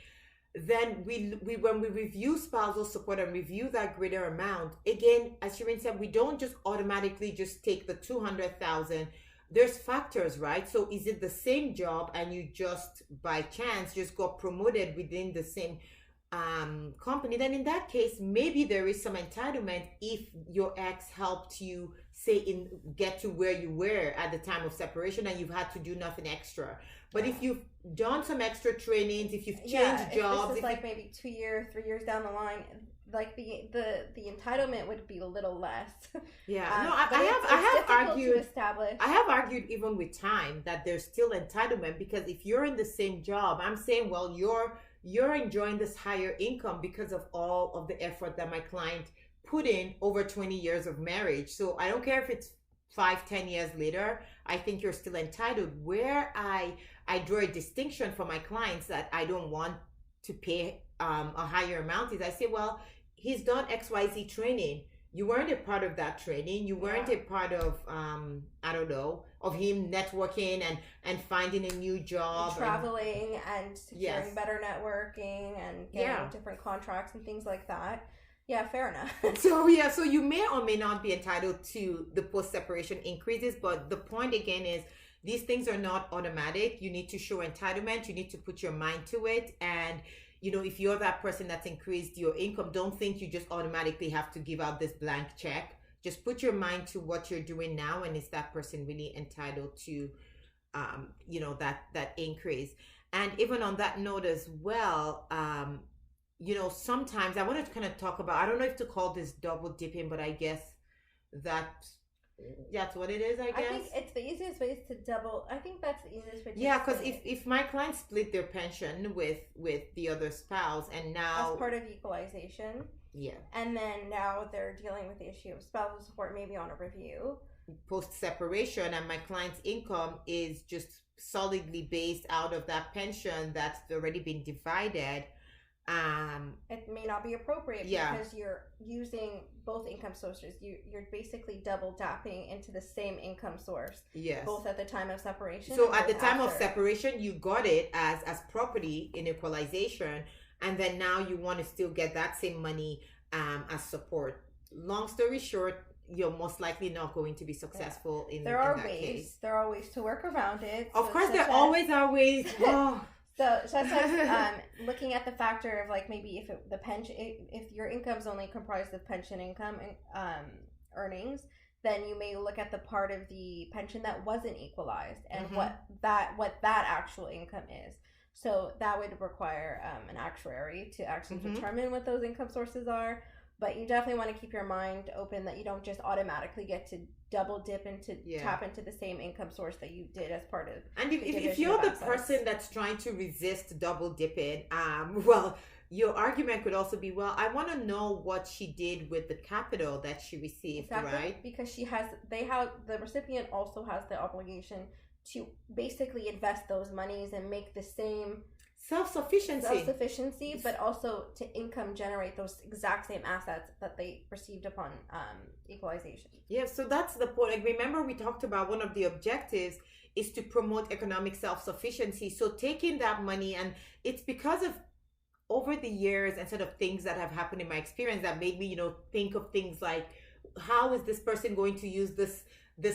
S2: then we when we review spousal support and review that greater amount, again, as Sherine said, we don't just automatically just take the 200,000. There's factors, right? So is it the same job and you just by chance just got promoted within the same company? Then in that case, maybe there is some entitlement if your ex helped you get to where you were at the time of separation and you've had to do nothing extra. But if you've done some extra trainings, if you've changed jobs,
S3: this is like maybe 2 years, 3 years down the line, like the entitlement would be a little less.
S2: Yeah, no, I have argued
S3: to establish.
S2: I have argued even with time that there's still entitlement, because if you're in the same job, I'm saying, well, you're enjoying this higher income because of all of the effort that my client put in over 20 years of marriage. So I don't care if it's 5-10 years later, I think you're still entitled. Where I draw a distinction for my clients that I don't want to pay a higher amount is I say, well, he's done XYZ training. You weren't a part of that training. You weren't a part of I don't know, of him networking and finding a new job,
S3: traveling and securing better networking and getting different contracts and things like that. Yeah, fair enough.
S2: So you may or may not be entitled to the post-separation increases, but the point again is these things are not automatic. You need to show entitlement. You need to put your mind to it. And, if you're that person that's increased your income, don't think you just automatically have to give out this blank check. Just put your mind to what you're doing now, and is that person really entitled to, that increase? And even on that note as well, sometimes I want to kind of talk about, I don't know if to call this double dipping, but I guess that's what it is, I guess.
S3: I think it's the easiest way is to double. I think that's the easiest way to
S2: because if my client split their pension with the other spouse and now...
S3: As part of equalization.
S2: Yeah.
S3: And then now they're dealing with the issue of spousal support maybe on a review.
S2: Post-separation, and my client's income is just solidly based out of that pension that's already been divided.
S3: It may not be appropriate because you're using both income sources. You're basically double dapping into the same income source.
S2: Yes.
S3: Both at the time of separation.
S2: So at the time of separation, you got it as property in equalization, and then now you want to still get that same money as support. Long story short, you're most likely not going to be successful in that case.
S3: There are ways to work around it.
S2: Of course, there always are ways. Oh.
S3: So that's looking at the factor of like maybe if your income's only comprised of pension income and earnings, then you may look at the part of the pension that wasn't equalized and what that actual income is. So that would require an actuary to actually determine what those income sources are. But you definitely want to keep your mind open that you don't just automatically get to double dip into tap into the same income source that you did as part of.
S2: And if you're the person that's trying to resist double dipping, well, your argument could also be, well, I want to know what she did with the capital that she received, right?
S3: Because the recipient also has the obligation to basically invest those monies and make the same self-sufficiency, but also to income generate those exact same assets that they received upon equalization.
S2: Yeah, so that's the point. Like, remember we talked about one of the objectives is to promote economic self-sufficiency. So taking that money, and it's because of over the years and sort of things that have happened in my experience that made me, think of things like, how is this person going to use this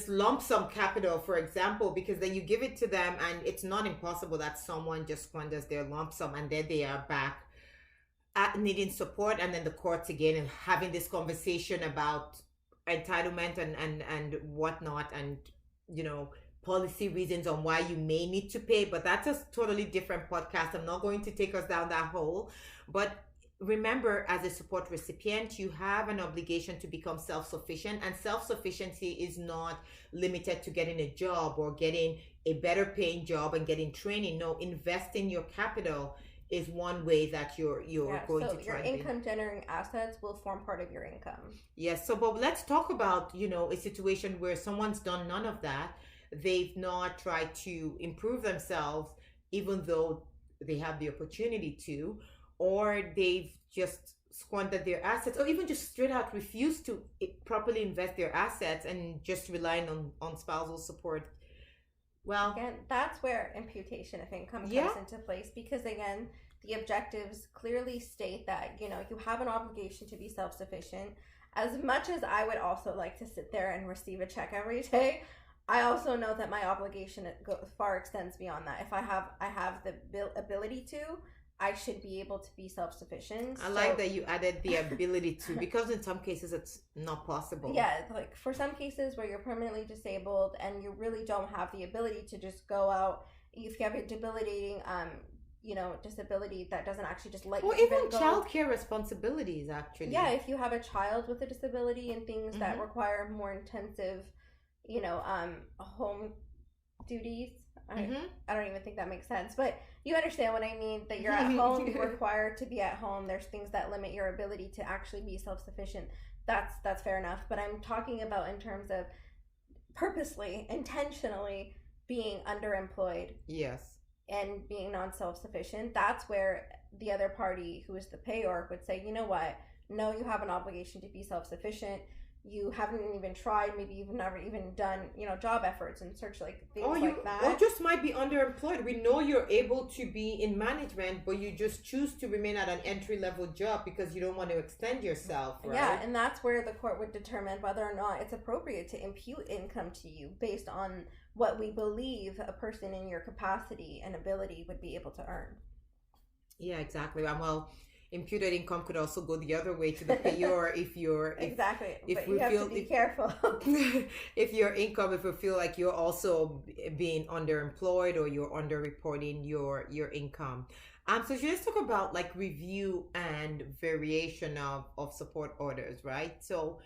S2: lump sum capital, for example, because then you give it to them and it's not impossible that someone just squanders their lump sum and then they are back needing support, and then the courts again and having this conversation about entitlement and whatnot, and you know, policy reasons on why you may need to pay. But that's a totally different podcast. I'm not going to take us down that hole. But remember, as a support recipient, you have an obligation to become self-sufficient, and self-sufficiency is not limited to getting a job or getting a better paying job and getting training. No, investing your capital is one way that you're going to
S3: your
S2: try
S3: income generating assets will form part of your income.
S2: Yes. So, but let's talk about, you know, a situation where someone's done none of that. They've not tried to improve themselves, even though they have the opportunity to, or they've just squandered their assets, or even just straight out refused to properly invest their assets and just relying on spousal support. Well,
S3: again, that's where imputation of income comes into place, because again, the objectives clearly state that, you know, you have an obligation to be self-sufficient. As much as I would also like to sit there and receive a check every day, I also know that my obligation far extends beyond that. If I have the ability to, I should be able to be self-sufficient.
S2: I like that you added the ability to, because in some cases it's not possible.
S3: Yeah, like for some cases where you're permanently disabled and you really don't have the ability to just go out, if you have a debilitating disability that doesn't actually just let you
S2: even childcare responsibilities, actually.
S3: Yeah, if you have a child with a disability and things that require more intensive, home duties. I don't even think that makes sense, but you understand what I mean, that you're at home, you're required to be at home. There's things that limit your ability to actually be self-sufficient. That's fair enough. But I'm talking about in terms of purposely, intentionally being underemployed.
S2: Yes.
S3: And being non-self-sufficient. That's where the other party, who is the payor, would say, you know what? No, you have an obligation to be self-sufficient. You haven't even tried, maybe you've never even done, job efforts and search like things like that.
S2: Or just might be underemployed. We know you're able to be in management, but you just choose to remain at an entry-level job because you don't want to extend yourself, right?
S3: Yeah, and that's where the court would determine whether or not it's appropriate to impute income to you based on what we believe a person in your capacity and ability would be able to earn.
S2: Yeah, exactly. Well, imputed income could also go the other way to the payor if you have to be careful. If your income, if you feel like you're also being underemployed or you're underreporting your income. So let's talk about like review and variation of support orders, right? So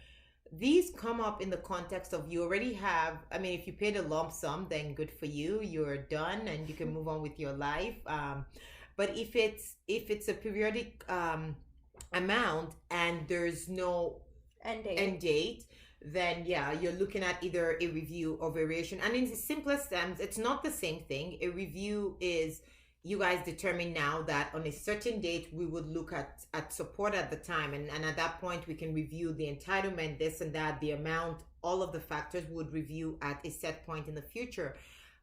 S2: these come up in the context of you already have, if you paid a lump sum, then good for you, you're done and you can move on with your life. But if it's a periodic amount and there's no end date, then you're looking at either a review or variation. And in the simplest terms, it's not the same thing. A review is you guys determine now that on a certain date we would look at support at the time, and at that point we can review the entitlement, this and that, the amount, all of the factors would review at a set point in the future.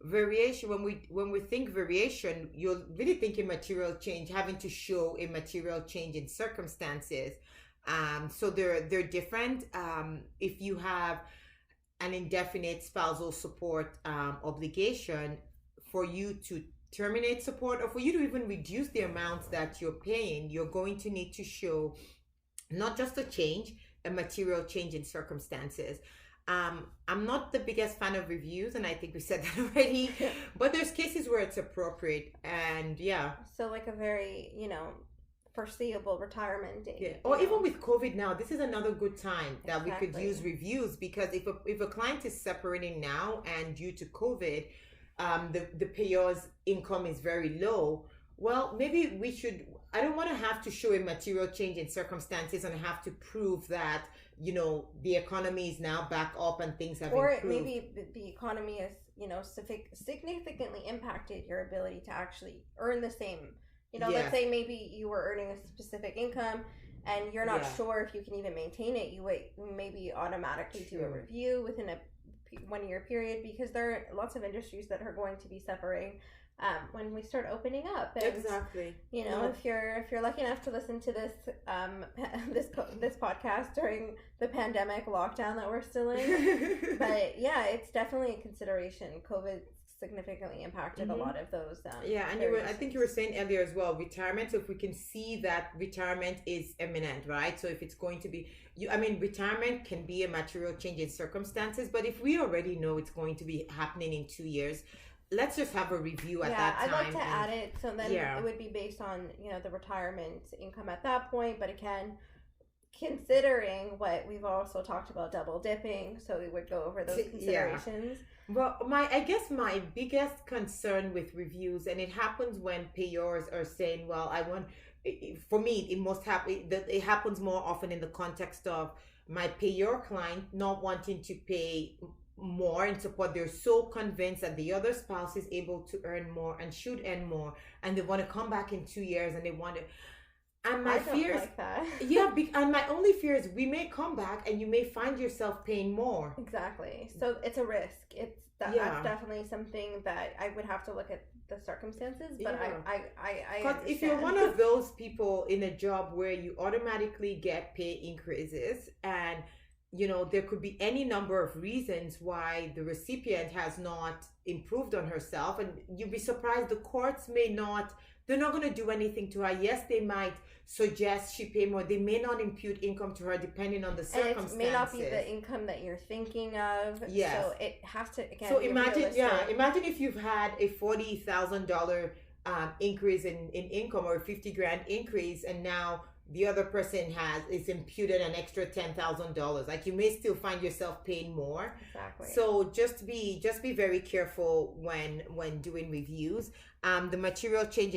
S2: Variation, when we think variation, you're really thinking material change, having to show a material change in circumstances. So they're different. If you have an indefinite spousal support obligation, for you to terminate support or for you to even reduce the amounts that you're paying, you're going to need to show not just a material change in circumstances. I'm not the biggest fan of reviews, and I think we said that already, but there's cases where it's appropriate, and
S3: so like a very foreseeable retirement date.
S2: Yeah. Or even with COVID now, this is another good time that we could use reviews, because if a client is separating now and due to COVID, the payor's income is very low, well, maybe I don't want to have to show a material change in circumstances and have to prove that, the economy is now back up and things have improved.
S3: Or maybe the economy has, significantly impacted your ability to actually earn the same. Let's say maybe you were earning a specific income and you're not sure if you can even maintain it. You maybe automatically do a review within a 1 year period, because there are lots of industries that are going to be separating when we start opening up. And,
S2: exactly.
S3: If you're lucky enough to listen to this this podcast during the pandemic lockdown that we're still in, but it's definitely a consideration. COVID significantly impacted a lot of those.
S2: Yeah, and I think you were saying earlier as well, retirement. So if we can see that retirement is imminent, right? So if it's going to be, retirement can be a material change in circumstances, but if we already know it's going to be happening in 2 years, let's just have a review at that time.
S3: I'd like to add it, so then it would be based on, the retirement income at that point, but again, considering what we've also talked about, double dipping, so we would go over those considerations.
S2: Well, I guess my biggest concern with reviews, and it happens when payors are saying, well, for me, it must happen, it happens more often in the context of my payor client not wanting to pay more in support. They're so convinced that the other spouse is able to earn more and should earn more, and they want to come back in 2 years and they want to. And my fear is,
S3: like that.
S2: and my only fear is we may come back and you may find yourself paying more.
S3: Exactly. So it's a risk. That's definitely something that I would have to look at the circumstances. But I
S2: because if you're one of those people in a job where you automatically get pay increases, and there could be any number of reasons why the recipient has not improved on herself, and you'd be surprised the courts they're not going to do anything to her. Yes, they might suggest she pay more. They may not impute income to her depending on the circumstances.
S3: And it may not be the income that you're thinking of. Yes. So it has to, again,
S2: so imagine if you've had a $40,000 increase in income, or a $50,000 increase, and now the other person is imputed an extra $10,000. Like, you may still find yourself paying more.
S3: Exactly.
S2: So just be very careful when doing reviews. The material change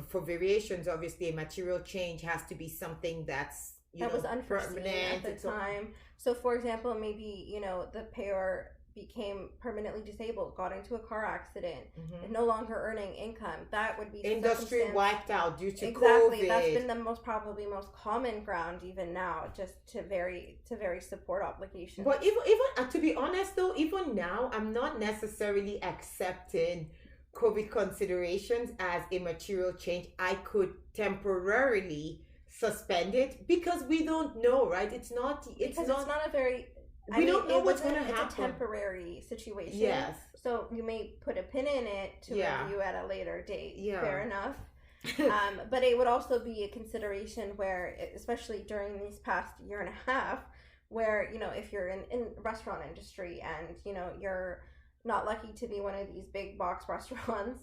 S2: for variations, obviously, a material change has to be something that
S3: was unforeseen at the time. So, for example, maybe the payor became permanently disabled, got into a car accident, and no longer earning income. That would be
S2: industry wiped out due to
S3: COVID.
S2: That's
S3: been the most common ground even now, just to vary support obligations.
S2: But even to be honest though, even now, I'm not necessarily accepting COVID considerations as a material change. I could temporarily suspend it because we don't know, right? It's not
S3: a very.
S2: We don't know what's going to happen.
S3: It's a temporary situation.
S2: Yes.
S3: So you may put a pin in it to review at a later date.
S2: Yeah.
S3: Fair enough. But it would also be a consideration where, especially during these past year and a half, where, if you're in restaurant industry and, you're not lucky to be one of these big box restaurants,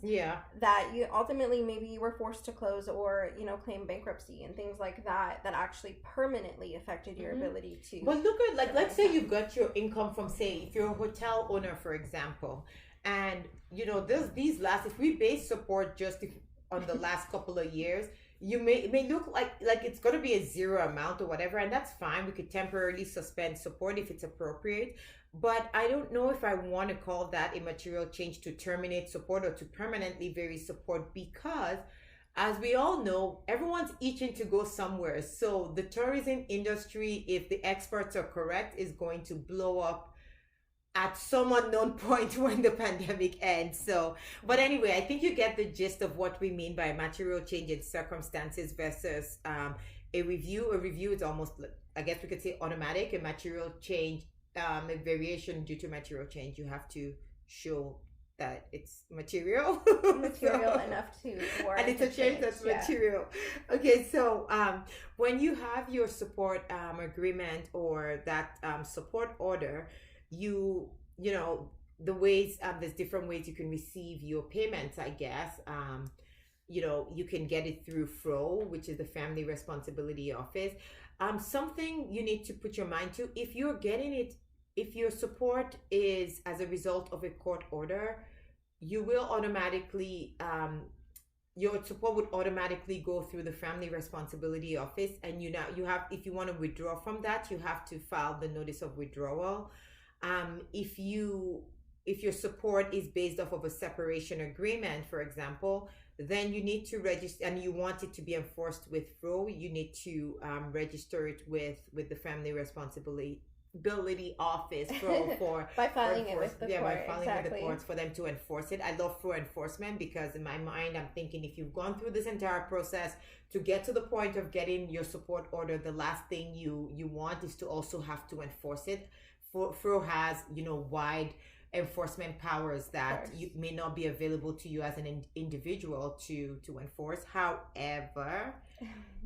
S3: that you ultimately, maybe you were forced to close or, claim bankruptcy and things like that actually permanently affected your ability to.
S2: But look at, let's say you got your income from, say, if you're a hotel owner, for example, and if we base support just on the last couple of years, it may look like it's going to be a zero amount or whatever, and that's fine. We could temporarily suspend support if it's appropriate. But I don't know if I want to call that a material change to terminate support or to permanently vary support, because, as we all know, everyone's itching to go somewhere. So the tourism industry, if the experts are correct, is going to blow up at some unknown point when the pandemic ends. So, but anyway, I think you get the gist of what we mean by material change in circumstances versus a review. A review is almost, I guess we could say, automatic. A material change, a variation due to material change, you have to show that it's material
S3: enough to warrant,
S2: and it's a change that's material. Okay, so when you have your support agreement or that support order, the ways, there's different ways you can receive your payments, I guess. You can get it through FRO, which is the Family Responsibility Office. Something you need to put your mind to, if you're getting it, if your support is as a result of a court order, you will automatically, your support would automatically go through the Family Responsibility Office, and you have, if you want to withdraw from that, you have to file the notice of withdrawal. If your support is based off of a separation agreement, for example, then you need to register, and you want it to be enforced with FRO, you need to register it with the Family Responsibility Office for
S3: by filing it with the court.
S2: By filing with the courts for them to enforce it. I love FRO enforcement because in my mind I'm thinking, if you've gone through this entire process to get to the point of getting your support order, the last thing you want is to also have to enforce it. FRO has wide enforcement powers that you may not be available to you as an individual to enforce. However,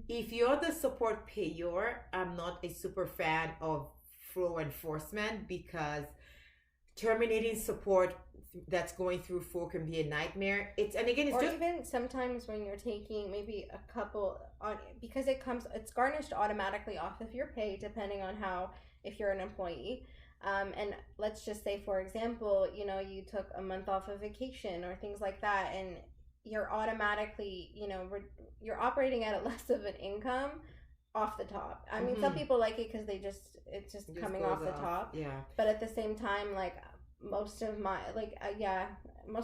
S2: if you're the support payer, I'm not a super fan of flow enforcement, because terminating support that's going through flow can be a nightmare. It's
S3: even sometimes when you're taking maybe a couple on, because it's garnished automatically off of your pay, depending on if you're an employee. And let's just say, for example, you took a month off of vacation or things like that, and you're automatically, you're operating at a less of an income off the top. I mean, some people like it because it's just coming off the top.
S2: Yeah.
S3: But at the same time, like most of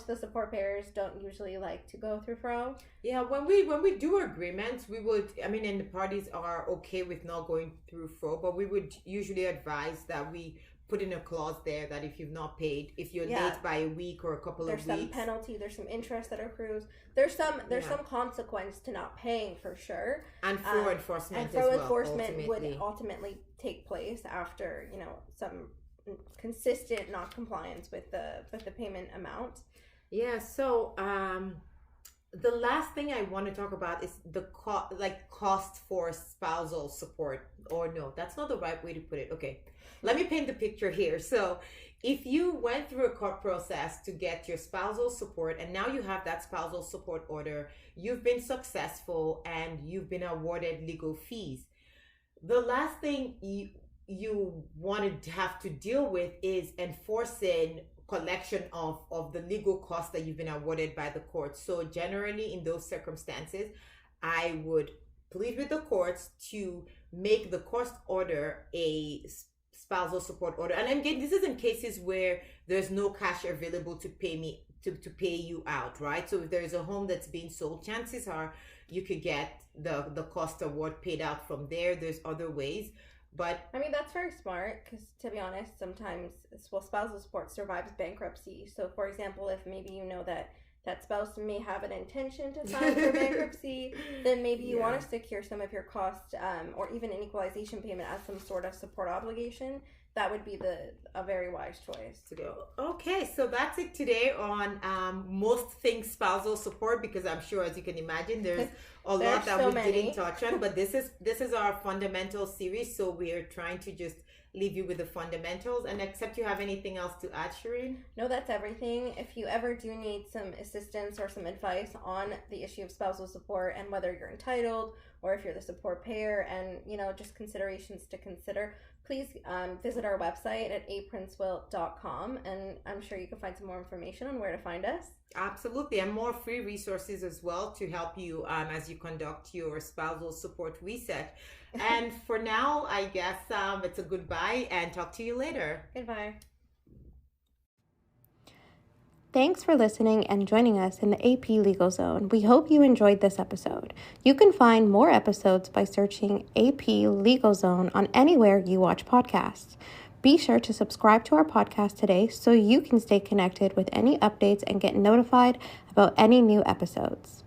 S3: the support payers don't usually like to go through fro.
S2: Yeah, when we do agreements, we would, and the parties are okay with not going through fro, but we would usually advise that we put in a clause there that if you've not paid, if you're late by a week or a couple of weeks,
S3: there's some penalty, there's some interest that accrues, there's some consequence to not paying, for sure.
S2: And flow enforcement
S3: would ultimately take place after some consistent non-compliance with the payment amount.
S2: Yeah. So the last thing I want to talk about is the cost for spousal support. Or no, that's not the right way to put it. Okay, let me paint the picture here. So if you went through a court process to get your spousal support, and now you have that spousal support order, you've been successful and you've been awarded legal fees, the last thing you want to have to deal with is enforcing collection of the legal costs that you've been awarded by the court. So generally in those circumstances, I would plead with the courts to make the cost order a spousal support order. And again, this is in cases where there's no cash available to pay you out, right? So if there is a home that's being sold, chances are you could get the cost award paid out from there. There's other ways. But
S3: that's very smart, because to be honest, sometimes spousal support survives bankruptcy. So for example, if maybe that spouse may have an intention to file for bankruptcy, then maybe you want to secure some of your costs, or even an equalization payment as some sort of support obligation. That would be a very wise choice to do.
S2: Okay, so that's it today on most things spousal support, because I'm sure, as you can imagine, there's a lot that we didn't touch on. But this is our fundamental series, so we are trying to just leave you with the fundamentals. And except you have anything else to add, Sherine?
S3: No, that's everything. If you ever do need some assistance or some advice on the issue of spousal support and whether you're entitled or if you're the support payer, and just considerations to consider, please visit our website at aprincewill.com, and I'm sure you can find some more information on where to find us.
S2: Absolutely, and more free resources as well to help you as you conduct your spousal support reset. And for now, I guess it's a goodbye, and talk to you later.
S3: Goodbye.
S1: Thanks for listening and joining us in the AP Legal Zone. We hope you enjoyed this episode. You can find more episodes by searching AP Legal Zone on anywhere you watch podcasts. Be sure to subscribe to our podcast today so you can stay connected with any updates and get notified about any new episodes.